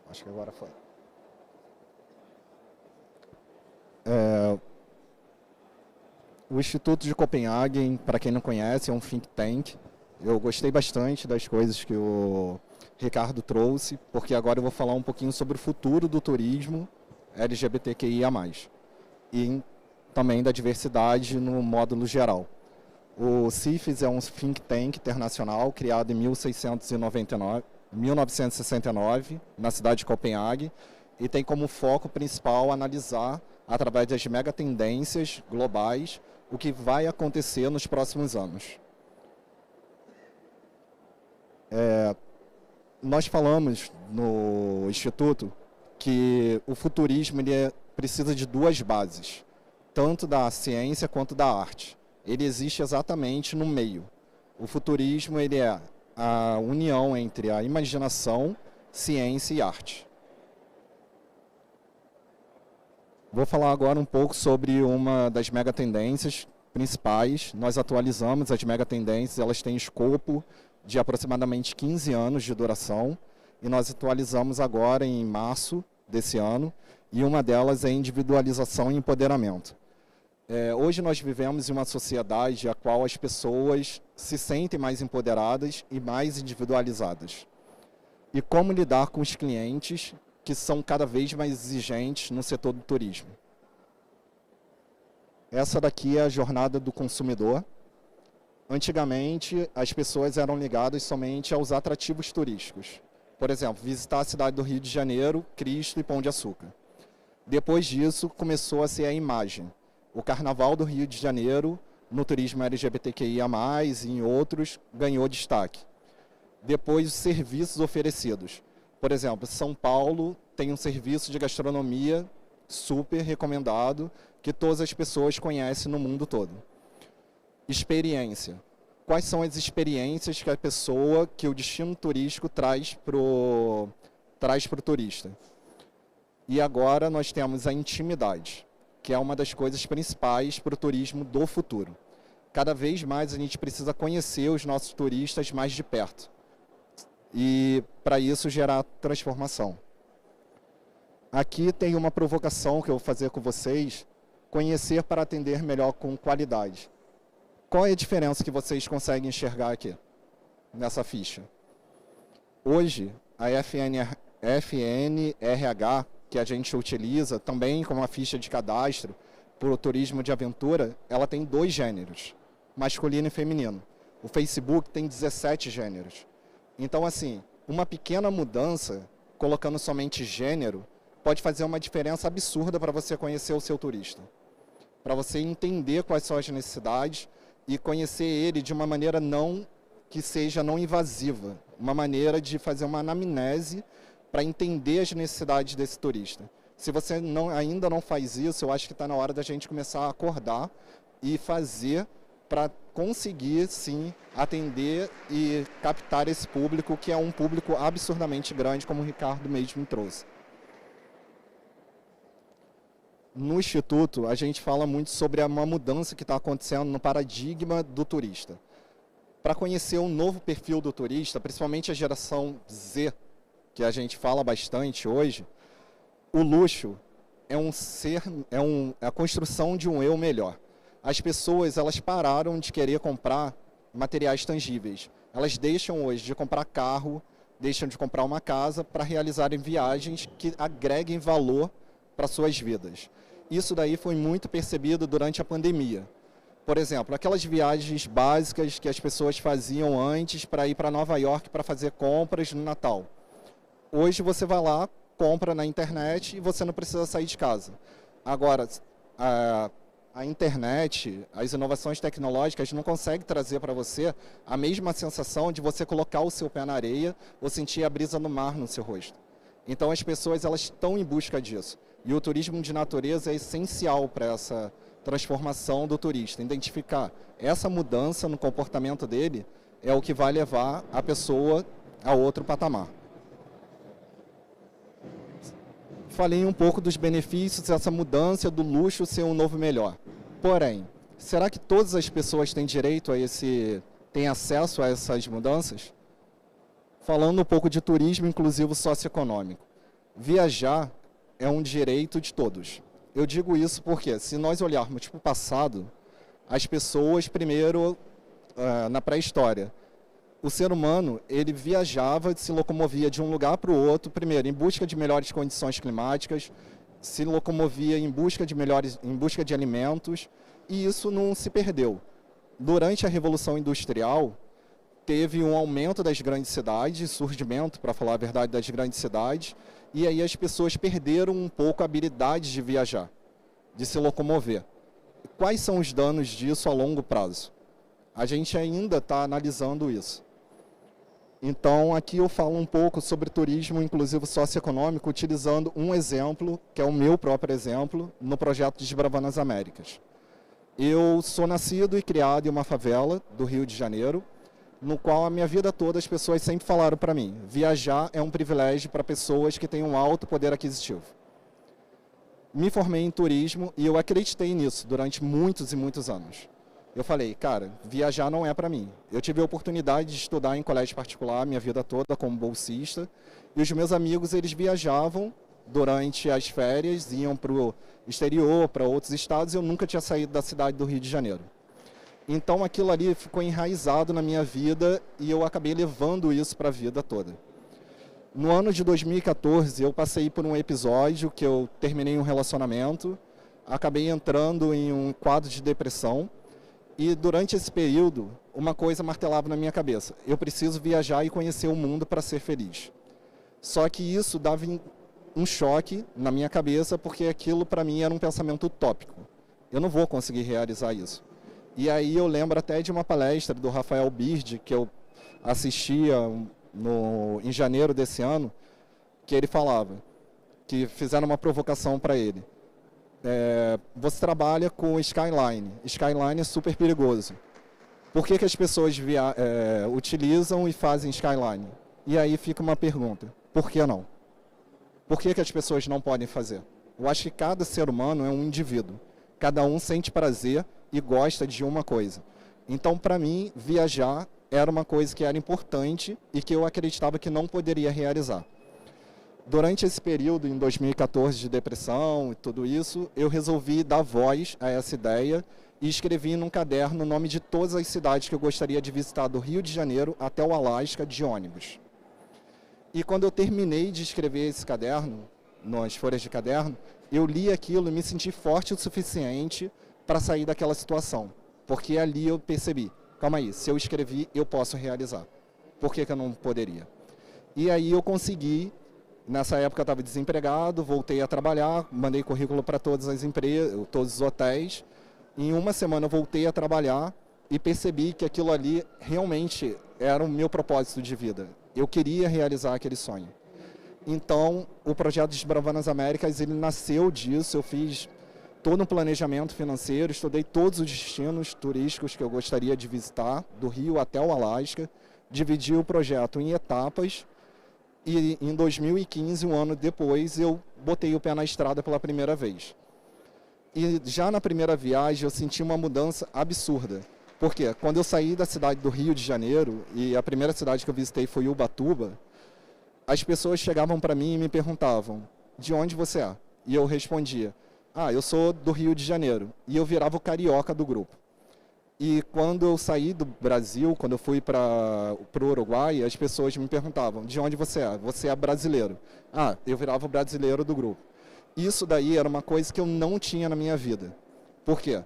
Acho que agora foi. O Instituto de Copenhague, para quem não conhece, é um think tank. Eu gostei bastante das coisas que o Ricardo trouxe, porque agora eu vou falar um pouquinho sobre o futuro do turismo LGBTQIA+, e também da diversidade no módulo geral. O CIFES é um think tank internacional criado em 1969, na cidade de Copenhague, e tem como foco principal analisar, através das megatendências globais, o que vai acontecer nos próximos anos. Nós falamos no Instituto que o futurismo precisa de duas bases, tanto da ciência quanto da arte. Ele existe exatamente no meio. O futurismo ele é a união entre a imaginação, ciência e arte. Vou falar agora um pouco sobre uma das megatendências principais. Nós atualizamos as megatendências, elas têm escopo de aproximadamente 15 anos de duração, e nós atualizamos agora em março desse ano, e uma delas é individualização e empoderamento. Hoje nós vivemos em uma sociedade a qual as pessoas se sentem mais empoderadas e mais individualizadas. E como lidar com os clientes que são cada vez mais exigentes no setor do turismo. Essa daqui é a jornada do consumidor. Antigamente, as pessoas eram ligadas somente aos atrativos turísticos. Por exemplo, visitar a cidade do Rio de Janeiro, Cristo e Pão de Açúcar. Depois disso, começou a ser a imagem. O Carnaval do Rio de Janeiro, no turismo LGBTQIA+, e em outros, ganhou destaque. Depois, os serviços oferecidos. Por exemplo, São Paulo tem um serviço de gastronomia super recomendado, que todas as pessoas conhecem no mundo todo. Experiência. Quais são as experiências que que o destino turístico traz para o turista? E agora nós temos a intimidade, que é uma das coisas principais para o turismo do futuro. Cada vez mais a gente precisa conhecer os nossos turistas mais de perto. E para isso gerar transformação. Aqui tem uma provocação que eu vou fazer com vocês, conhecer para atender melhor com qualidade. Qual é a diferença que vocês conseguem enxergar aqui, nessa ficha? Hoje, a FNRH, que a gente utiliza também como uma ficha de cadastro para o turismo de aventura, ela tem 2 gêneros, masculino e feminino. O Facebook tem 17 gêneros. Então, assim, uma pequena mudança, colocando somente gênero, pode fazer uma diferença absurda para você conhecer o seu turista. Para você entender quais são as necessidades e conhecer ele de uma maneira que seja não invasiva. Uma maneira de fazer uma anamnese para entender as necessidades desse turista. Se você ainda não faz isso, eu acho que está na hora da gente começar a acordar e fazer para conseguir, sim, atender e captar esse público, que é um público absurdamente grande, como o Ricardo mesmo trouxe. No Instituto, a gente fala muito sobre uma mudança que está acontecendo no paradigma do turista. Para conhecer um novo perfil do turista, principalmente a geração Z, que a gente fala bastante hoje, o luxo é a construção de um eu melhor. As pessoas, elas pararam de querer comprar materiais tangíveis. Elas deixam hoje de comprar carro, deixam de comprar uma casa para realizarem viagens que agreguem valor para suas vidas. Isso daí foi muito percebido durante a pandemia. Por exemplo, aquelas viagens básicas que as pessoas faziam antes para ir para Nova York para fazer compras no Natal. Hoje você vai lá, compra na internet e você não precisa sair de casa. Agora, a internet, as inovações tecnológicas não conseguem trazer para você a mesma sensação de você colocar o seu pé na areia ou sentir a brisa no mar no seu rosto. Então as pessoas, elas estão em busca disso. E o turismo de natureza é essencial para essa transformação do turista. Identificar essa mudança no comportamento dele é o que vai levar a pessoa a outro patamar. Falei um pouco dos benefícios dessa mudança do luxo ser um novo melhor. Porém, será que todas as pessoas têm direito têm acesso a essas mudanças? Falando um pouco de turismo inclusivo socioeconômico. Viajar é um direito de todos. Eu digo isso porque, se nós olharmos para o passado, as pessoas, primeiro, na pré-história, o ser humano, ele viajava, se locomovia de um lugar para o outro, primeiro, em busca de melhores condições climáticas, se locomovia em busca de alimentos, e isso não se perdeu. Durante a Revolução Industrial, teve um aumento das grandes cidades, surgimento, para falar a verdade, das grandes cidades, e aí as pessoas perderam um pouco a habilidade de viajar, de se locomover. Quais são os danos disso a longo prazo? A gente ainda está analisando isso. Então, aqui eu falo um pouco sobre turismo inclusivo socioeconômico, utilizando um exemplo, que é o meu próprio exemplo, no projeto Desbravando as Américas. Eu sou nascido e criado em uma favela do Rio de Janeiro, no qual a minha vida toda as pessoas sempre falaram para mim, viajar é um privilégio para pessoas que têm um alto poder aquisitivo. Me formei em turismo e eu acreditei nisso durante muitos e muitos anos. Eu falei, cara, viajar não é para mim. Eu tive a oportunidade de estudar em colégio particular minha vida toda como bolsista, e os meus amigos, eles viajavam durante as férias, iam para o exterior, para outros estados, e eu nunca tinha saído da cidade do Rio de Janeiro. Então aquilo ali ficou enraizado na minha vida e eu acabei levando isso para a vida toda. No ano de 2014, eu passei por um episódio que eu terminei um relacionamento, acabei entrando em um quadro de depressão, e durante esse período, uma coisa martelava na minha cabeça. Eu preciso viajar e conhecer o mundo para ser feliz. Só que isso dava um choque na minha cabeça, porque aquilo para mim era um pensamento utópico. Eu não vou conseguir realizar isso. E aí eu lembro até de uma palestra do Rafael Bird, que eu assistia em janeiro desse ano, que ele falava, que fizeram uma provocação para ele. Você trabalha com Skyline. Skyline é super perigoso. Por que as pessoas utilizam e fazem Skyline? E aí fica uma pergunta, por que não? Por que as pessoas não podem fazer? Eu acho que cada ser humano é um indivíduo. Cada um sente prazer e gosta de uma coisa. Então, para mim, viajar era uma coisa que era importante e que eu acreditava que não poderia realizar. Durante esse período, em 2014, de depressão e tudo isso, eu resolvi dar voz a essa ideia e escrevi num caderno o nome de todas as cidades que eu gostaria de visitar do Rio de Janeiro até o Alasca de ônibus. E quando eu terminei de escrever esse caderno, nas folhas de caderno, eu li aquilo e me senti forte o suficiente para sair daquela situação. Porque ali eu percebi, calma aí, se eu escrevi, eu posso realizar. Por que eu não poderia? E aí eu consegui, nessa época eu estava desempregado, voltei a trabalhar, mandei currículo para todas as empresas, todos os hotéis. Em uma semana eu voltei a trabalhar e percebi que aquilo ali realmente era o meu propósito de vida. Eu queria realizar aquele sonho. Então, o projeto Desbravando as Américas, ele nasceu disso. Eu fiz todo um planejamento financeiro, estudei todos os destinos turísticos que eu gostaria de visitar, do Rio até o Alasca, dividi o projeto em etapas e em 2015, um ano depois, eu botei o pé na estrada pela primeira vez. E já na primeira viagem eu senti uma mudança absurda. Por quê? Quando eu saí da cidade do Rio de Janeiro, e a primeira cidade que eu visitei foi Ubatuba, as pessoas chegavam para mim e me perguntavam, de onde você é? E eu respondia, eu sou do Rio de Janeiro. E eu virava o carioca do grupo. E quando eu saí do Brasil, quando eu fui para o Uruguai, as pessoas me perguntavam, de onde você é? Você é brasileiro. Eu virava o brasileiro do grupo. Isso daí era uma coisa que eu não tinha na minha vida. Por quê?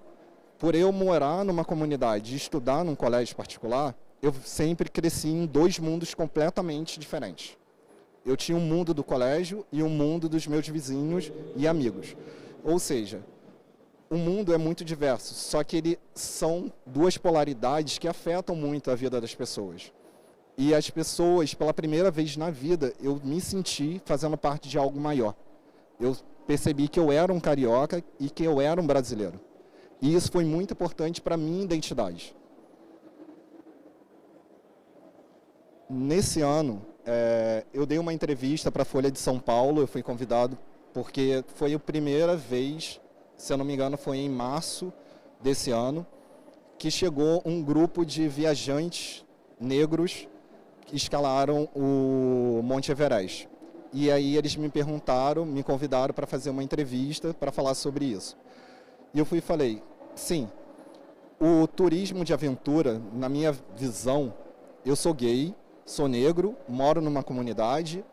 Por eu morar numa comunidade e estudar num colégio particular, eu sempre cresci em dois mundos completamente diferentes. Eu tinha um mundo do colégio e um mundo dos meus vizinhos e amigos. Ou seja, o mundo é muito diverso, só que são duas polaridades que afetam muito a vida das pessoas. E as pessoas, pela primeira vez na vida, eu me senti fazendo parte de algo maior. Eu percebi que eu era um carioca e que eu era um brasileiro. E isso foi muito importante para a minha identidade. Nesse ano, eu dei uma entrevista para a Folha de São Paulo, eu fui convidado porque foi a primeira vez, se eu não me engano, foi em março desse ano, que chegou um grupo de viajantes negros que escalaram o Monte Everest. E aí eles me convidaram para fazer uma entrevista para falar sobre isso. E eu falei, sim, o turismo de aventura, na minha visão, eu sou gay, sou negro, moro numa comunidade,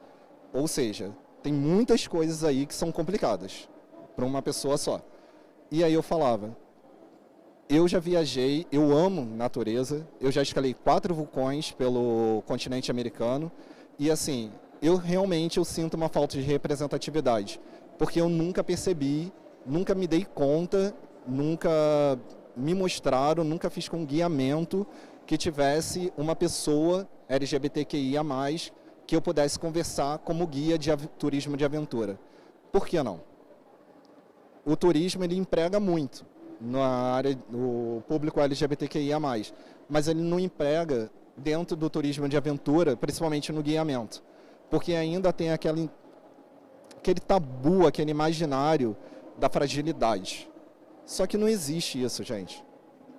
ou seja, tem muitas coisas aí que são complicadas para uma pessoa só. E aí eu falava, eu já viajei, eu amo natureza, eu já escalei 4 vulcões pelo continente americano e assim, eu sinto uma falta de representatividade, porque eu nunca percebi, nunca me dei conta, nunca me mostraram, nunca fiz com guiamento que tivesse uma pessoa LGBTQIA+, que eu pudesse conversar como guia de turismo de aventura. Por que não? O turismo ele emprega muito na área do público LGBTQIA+, mas ele não emprega dentro do turismo de aventura, principalmente no guiamento, porque ainda tem aquele tabu, aquele imaginário da fragilidade. Só que não existe isso, gente,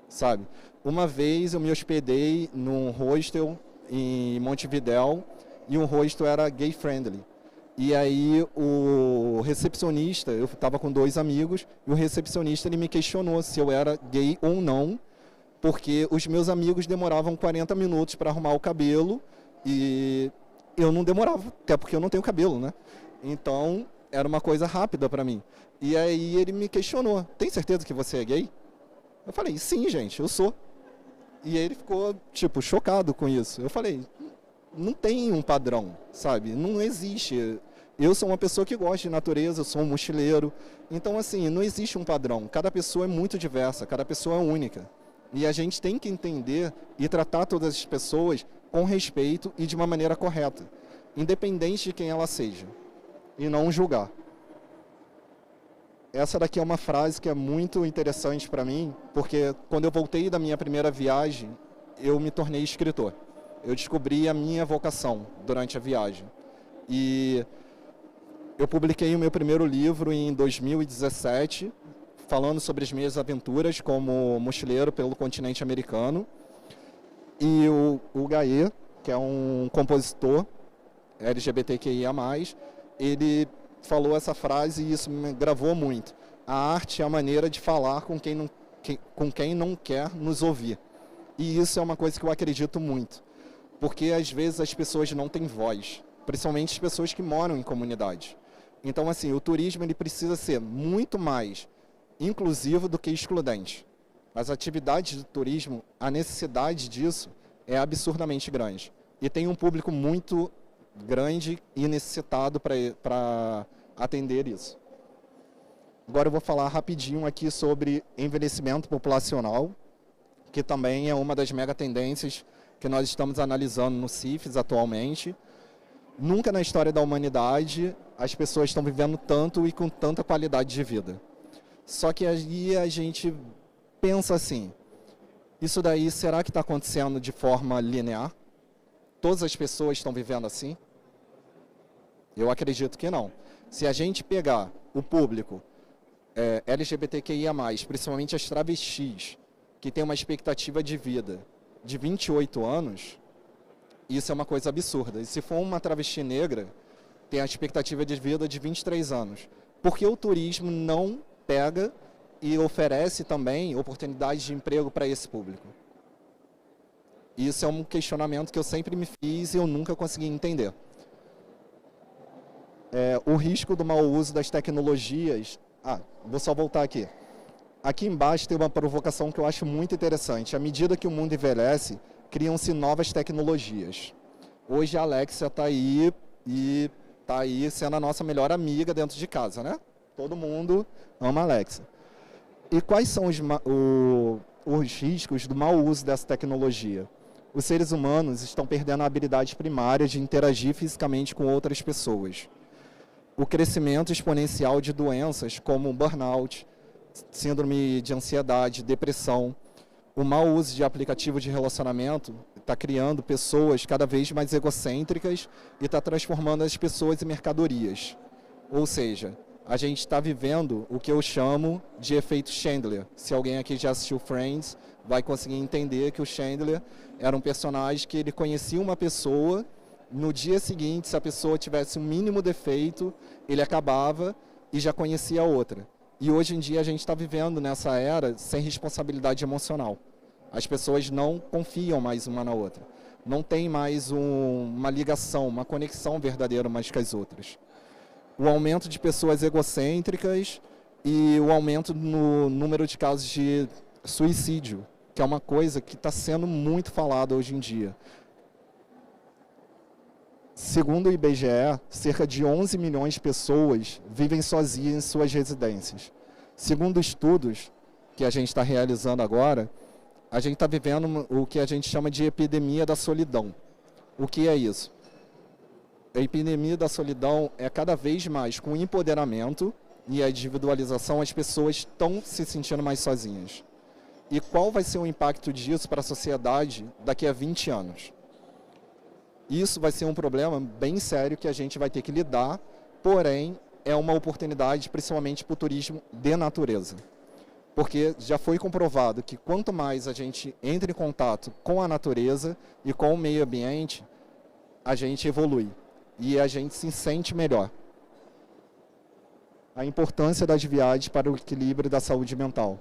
sabe? Uma vez eu me hospedei num hostel em Montevidéu e um hostel era gay friendly. E aí o recepcionista, eu estava com 2 amigos, e o recepcionista ele me questionou se eu era gay ou não, porque os meus amigos demoravam 40 minutos para arrumar o cabelo e eu não demorava, até porque eu não tenho cabelo, né? Então era uma coisa rápida para mim. E aí ele me questionou, tem certeza que você é gay? Eu falei, sim, gente, eu sou. E ele ficou, chocado com isso. Eu falei, não tem um padrão, sabe? Não existe. Eu sou uma pessoa que gosta de natureza, eu sou um mochileiro. Então, assim, não existe um padrão. Cada pessoa é muito diversa, cada pessoa é única. E a gente tem que entender e tratar todas as pessoas com respeito e de uma maneira correta, independente de quem ela seja, e não julgar. Essa daqui é uma frase que é muito interessante para mim, porque quando eu voltei da minha primeira viagem, eu me tornei escritor. Eu descobri a minha vocação durante a viagem. E eu publiquei o meu primeiro livro em 2017, falando sobre as minhas aventuras como mochileiro pelo continente americano. E o Gaê, que é um compositor LGBTQIA+, ele falou essa frase e isso me gravou muito. A arte é a maneira de falar com quem não quer nos ouvir. E isso é uma coisa que eu acredito muito. Porque às vezes as pessoas não têm voz. principalmente as pessoas que moram em comunidade. Então, assim, o turismo ele precisa ser muito mais inclusivo do que excludente. As atividades de turismo, a necessidade disso é absurdamente grande. E tem um público muito grande e necessitado para atender isso. Agora eu vou falar rapidinho aqui sobre envelhecimento populacional, que também é uma das mega tendências que nós estamos analisando no CIFES atualmente. Nunca na história da humanidade as pessoas estão vivendo tanto e com tanta qualidade de vida. Só que aí a gente pensa assim, isso daí será que está acontecendo de forma linear? Todas as pessoas estão vivendo assim? Eu acredito que não. Se a gente pegar o público LGBTQIA+, principalmente as travestis, que tem uma expectativa de vida de 28 anos, isso é uma coisa absurda. E se for uma travesti negra, tem a expectativa de vida de 23 anos. Porque o turismo não pega e oferece também oportunidades de emprego para esse público? Isso é um questionamento que eu sempre me fiz e eu nunca consegui entender. O risco do mau uso das tecnologias... vou só voltar aqui. Aqui embaixo tem uma provocação que eu acho muito interessante. À medida que o mundo envelhece, criam-se novas tecnologias. Hoje a Alexa está aí e está aí sendo a nossa melhor amiga dentro de casa, né? Todo mundo ama a Alexa. E quais são os riscos do mau uso dessa tecnologia? Os seres humanos estão perdendo a habilidade primária de interagir fisicamente com outras pessoas. O crescimento exponencial de doenças como burnout, síndrome de ansiedade, depressão, o mau uso de aplicativo de relacionamento está criando pessoas cada vez mais egocêntricas e está transformando as pessoas em mercadorias. Ou seja, a gente está vivendo o que eu chamo de efeito Chandler. Se alguém aqui já assistiu Friends, vai conseguir entender que o Chandler era um personagem que ele conhecia uma pessoa, no dia seguinte, se a pessoa tivesse um mínimo defeito, ele acabava e já conhecia a outra. E hoje em dia a gente está vivendo nessa era sem responsabilidade emocional. As pessoas não confiam mais uma na outra. Não tem mais uma ligação, uma conexão verdadeira umas com as outras. O aumento de pessoas egocêntricas e o aumento no número de casos de suicídio, que é uma coisa que está sendo muito falada hoje em dia. Segundo o IBGE, cerca de 11 milhões de pessoas vivem sozinhas em suas residências. Segundo estudos que a gente está realizando agora, a gente está vivendo o que a gente chama de epidemia da solidão. O que é isso? A epidemia da solidão é cada vez mais com o empoderamento e a individualização, as pessoas estão se sentindo mais sozinhas. E qual vai ser o impacto disso para a sociedade daqui a 20 anos? Isso vai ser um problema bem sério que a gente vai ter que lidar, porém é uma oportunidade principalmente para o turismo de natureza. Porque já foi comprovado que quanto mais a gente entra em contato com a natureza e com o meio ambiente, a gente evolui e a gente se sente melhor. A importância das viagens para o equilíbrio da saúde mental.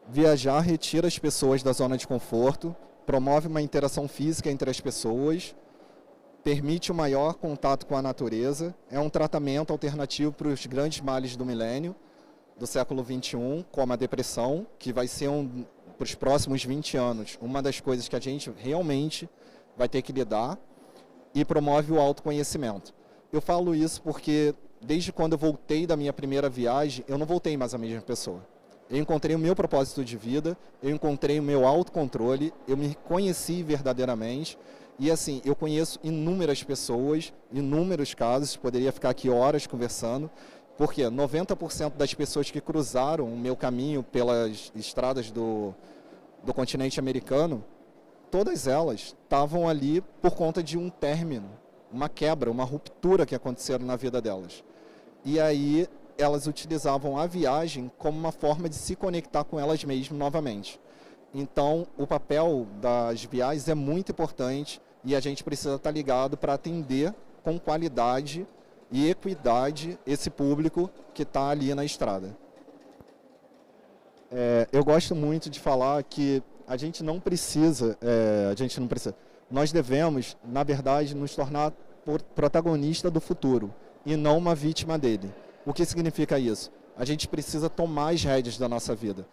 Viajar retira as pessoas da zona de conforto, promove uma interação física entre as pessoas, permite o maior contato com a natureza, é um tratamento alternativo para os grandes males do milênio, do século XXI, como a depressão, que vai ser, para os próximos 20 anos, uma das coisas que a gente realmente vai ter que lidar, e promove o autoconhecimento. Eu falo isso porque, desde quando eu voltei da minha primeira viagem, eu não voltei mais a mesma pessoa. Eu encontrei o meu propósito de vida, eu encontrei o meu autocontrole, eu me conheci verdadeiramente. E assim, eu conheço inúmeras pessoas, inúmeros casos, poderia ficar aqui horas conversando, porque 90% das pessoas que cruzaram o meu caminho pelas estradas do continente americano, todas elas estavam ali por conta de um término, uma quebra, uma ruptura que aconteceram na vida delas. E aí elas utilizavam a viagem como uma forma de se conectar com elas mesmas novamente. Então, o papel das viagens é muito importante e a gente precisa estar ligado para atender com qualidade e equidade esse público que está ali na estrada. Eu gosto muito de falar que a gente não precisa, Nós devemos, na verdade, nos tornar protagonista do futuro e não uma vítima dele. O que significa isso? A gente precisa tomar as rédeas da nossa vida.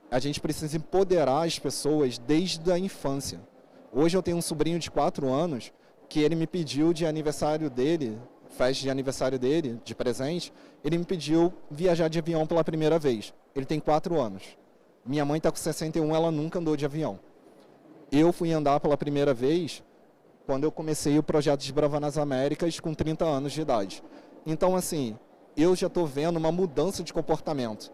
A gente precisa empoderar as pessoas desde a infância. Hoje eu tenho um sobrinho de 4 anos que ele me pediu de aniversário dele, festa de aniversário dele, de presente, ele me pediu viajar de avião pela primeira vez. Ele tem 4 anos. Minha mãe está com 61, ela nunca andou de avião. Eu fui andar pela primeira vez quando eu comecei o projeto Desbravando as Américas com 30 anos de idade. Então, assim, eu já estou vendo uma mudança de comportamento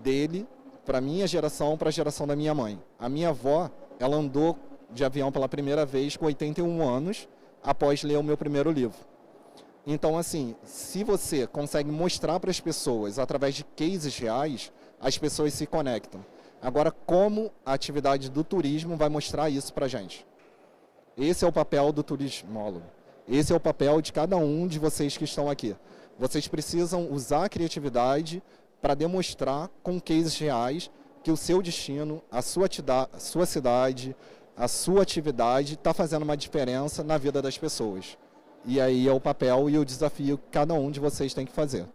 dele para a minha geração, para a geração da minha mãe. A minha avó, ela andou de avião pela primeira vez com 81 anos, após ler o meu primeiro livro. Então, assim, se você consegue mostrar para as pessoas, através de cases reais, as pessoas se conectam. Agora, como a atividade do turismo vai mostrar isso para a gente? Esse é o papel do turismólogo. Esse é o papel de cada um de vocês que estão aqui. Vocês precisam usar a criatividade para demonstrar com cases reais que o seu destino, a sua cidade, a sua atividade está fazendo uma diferença na vida das pessoas. E aí é o papel e o desafio que cada um de vocês tem que fazer.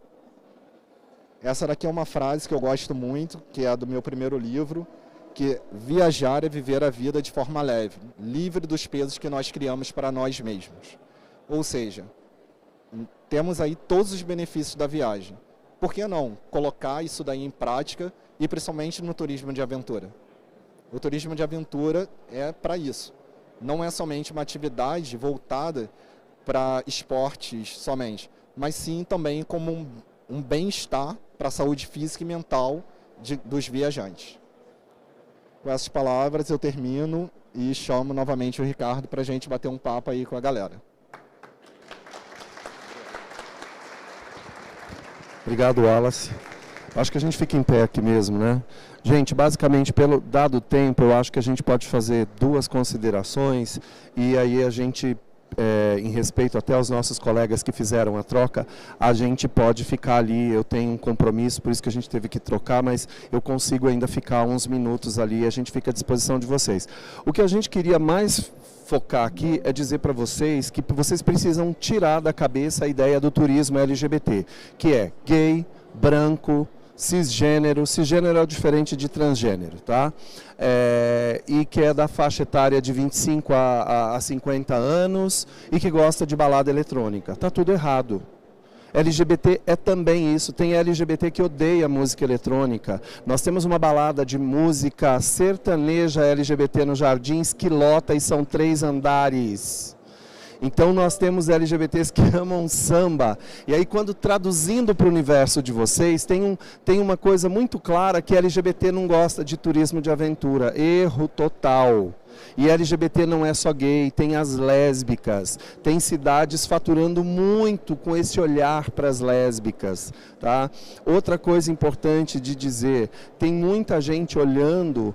Essa daqui é uma frase que eu gosto muito, que é do meu primeiro livro, que viajar é viver a vida de forma leve, livre dos pesos que nós criamos para nós mesmos. Ou seja, temos aí todos os benefícios da viagem. Por que não colocar isso daí em prática e principalmente no turismo de aventura? O turismo de aventura é para isso. Não é somente uma atividade voltada para esportes somente, mas sim também como um bem-estar para a saúde física e mental dos viajantes. Com essas palavras eu termino e chamo novamente o Ricardo para a gente bater um papo aí com a galera. Obrigado, Wallace. Acho que a gente fica em pé aqui mesmo, né? Gente, basicamente, pelo dado tempo, eu acho que a gente pode fazer 2 considerações e aí a gente, em respeito até aos nossos colegas que fizeram a troca, a gente pode ficar ali, eu tenho um compromisso, por isso que a gente teve que trocar, mas eu consigo ainda ficar uns minutos ali e a gente fica à disposição de vocês. O que a gente queria mais focar aqui é dizer para vocês que vocês precisam tirar da cabeça a ideia do turismo LGBT, que é gay, branco, cisgênero é diferente de transgênero, tá? E que é da faixa etária de 25 a 50 anos e que gosta de balada eletrônica. Tá tudo errado. LGBT é também isso, tem LGBT que odeia música eletrônica. Nós temos uma balada de música sertaneja LGBT no Jardins que lota e são 3 andares. Então nós temos LGBTs que amam samba. E aí quando traduzindo para o universo de vocês, tem uma coisa muito clara que LGBT não gosta de turismo de aventura. Erro total. E LGBT não é só gay, tem as lésbicas, tem cidades faturando muito com esse olhar para as lésbicas, tá? Outra coisa importante de dizer, tem muita gente olhando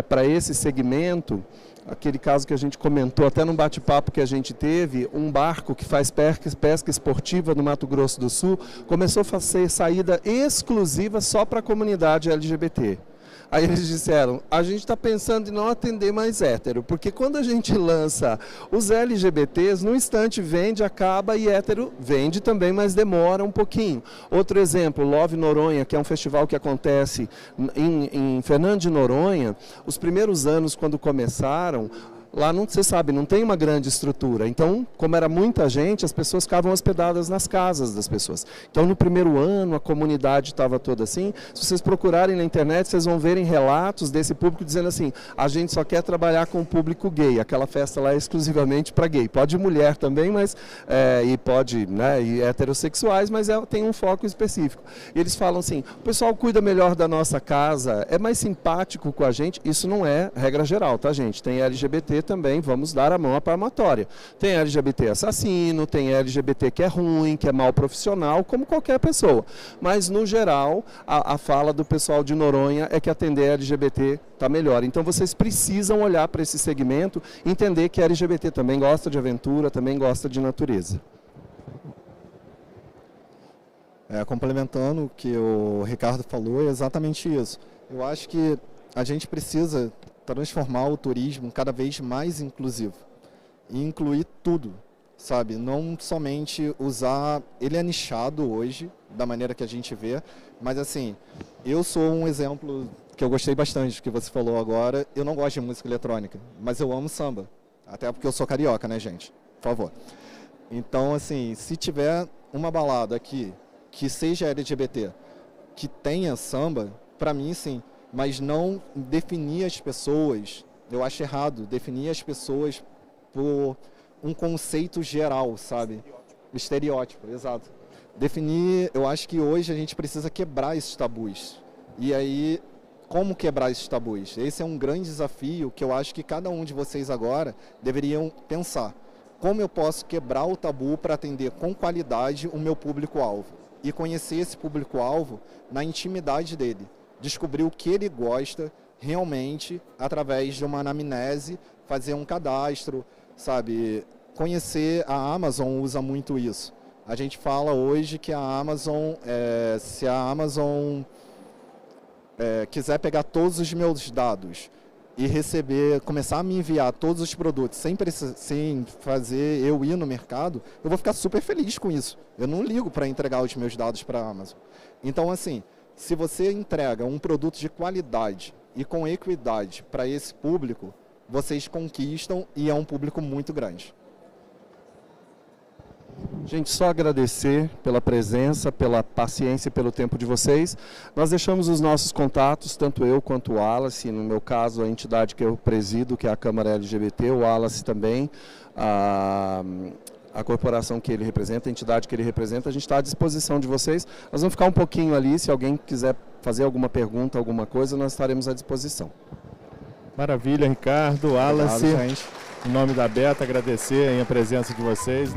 para esse segmento. Aquele caso que a gente comentou, até num bate-papo que a gente teve, um barco que faz pesca esportiva no Mato Grosso do Sul, começou a fazer saída exclusiva só para a comunidade LGBT. Aí eles disseram, a gente está pensando em não atender mais hétero, porque quando a gente lança os LGBTs, no instante vende, acaba e hétero vende também, mas demora um pouquinho. Outro exemplo, Love Noronha, que é um festival que acontece em Fernando de Noronha, os primeiros anos quando começaram, lá, você sabe, não tem uma grande estrutura. Então, como era muita gente, as pessoas ficavam hospedadas nas casas das pessoas. Então, no primeiro ano, a comunidade estava toda assim. Se vocês procurarem na internet, vocês vão verem relatos desse público dizendo assim, a gente só quer trabalhar com o público gay. Aquela festa lá é exclusivamente para gay. Pode mulher também, mas e pode, né, e heterossexuais, mas tem um foco específico. E eles falam assim, o pessoal cuida melhor da nossa casa, é mais simpático com a gente. Isso não é regra geral, tá, gente? Tem LGBT também, vamos dar a mão à palmatória. Tem LGBT assassino, tem LGBT que é ruim, que é mau profissional, como qualquer pessoa. Mas, no geral, a fala do pessoal de Noronha é que atender LGBT está melhor. Então, vocês precisam olhar para esse segmento e entender que LGBT também gosta de aventura, também gosta de natureza. Complementando o que o Ricardo falou, é exatamente isso. Eu acho que a gente precisa transformar o turismo cada vez mais inclusivo. e incluir tudo, sabe? Não somente usar... Ele é nichado hoje, da maneira que a gente vê, mas assim, eu sou um exemplo que eu gostei bastante, que você falou agora. Eu não gosto de música eletrônica, mas eu amo samba. Até porque eu sou carioca, né, gente? Por favor. Então, assim, se tiver uma balada aqui que seja LGBT, que tenha samba, para mim, sim. Mas não definir as pessoas, eu acho errado, definir as pessoas por um conceito geral, sabe? Estereótipo, exato. Definir, eu acho que hoje a gente precisa quebrar esses tabus. E aí, como quebrar esses tabus? Esse é um grande desafio que eu acho que cada um de vocês agora deveriam pensar. Como eu posso quebrar o tabu para atender com qualidade o meu público-alvo? E conhecer esse público-alvo na intimidade dele. Descobrir o que ele gosta realmente através de uma anamnese, fazer um cadastro, sabe? Conhecer, a Amazon usa muito isso. A gente fala hoje que a Amazon, se a Amazon quiser pegar todos os meus dados e receber, começar a me enviar todos os produtos sem fazer eu ir no mercado, eu vou ficar super feliz com isso. Eu não ligo para entregar os meus dados para a Amazon. Então, assim, se você entrega um produto de qualidade e com equidade para esse público, vocês conquistam e é um público muito grande. Gente, só agradecer pela presença, pela paciência e pelo tempo de vocês. Nós deixamos os nossos contatos, tanto eu quanto o Wallace, no meu caso a entidade que eu presido, que é a Câmara LGBT, o Wallace também, a corporação que ele representa, a entidade que ele representa, a gente está à disposição de vocês. Nós vamos ficar um pouquinho ali, se alguém quiser fazer alguma pergunta, alguma coisa, nós estaremos à disposição. Maravilha, Ricardo, Wallace. Obrigado, gente. Em nome da Beta, agradecer a presença de vocês.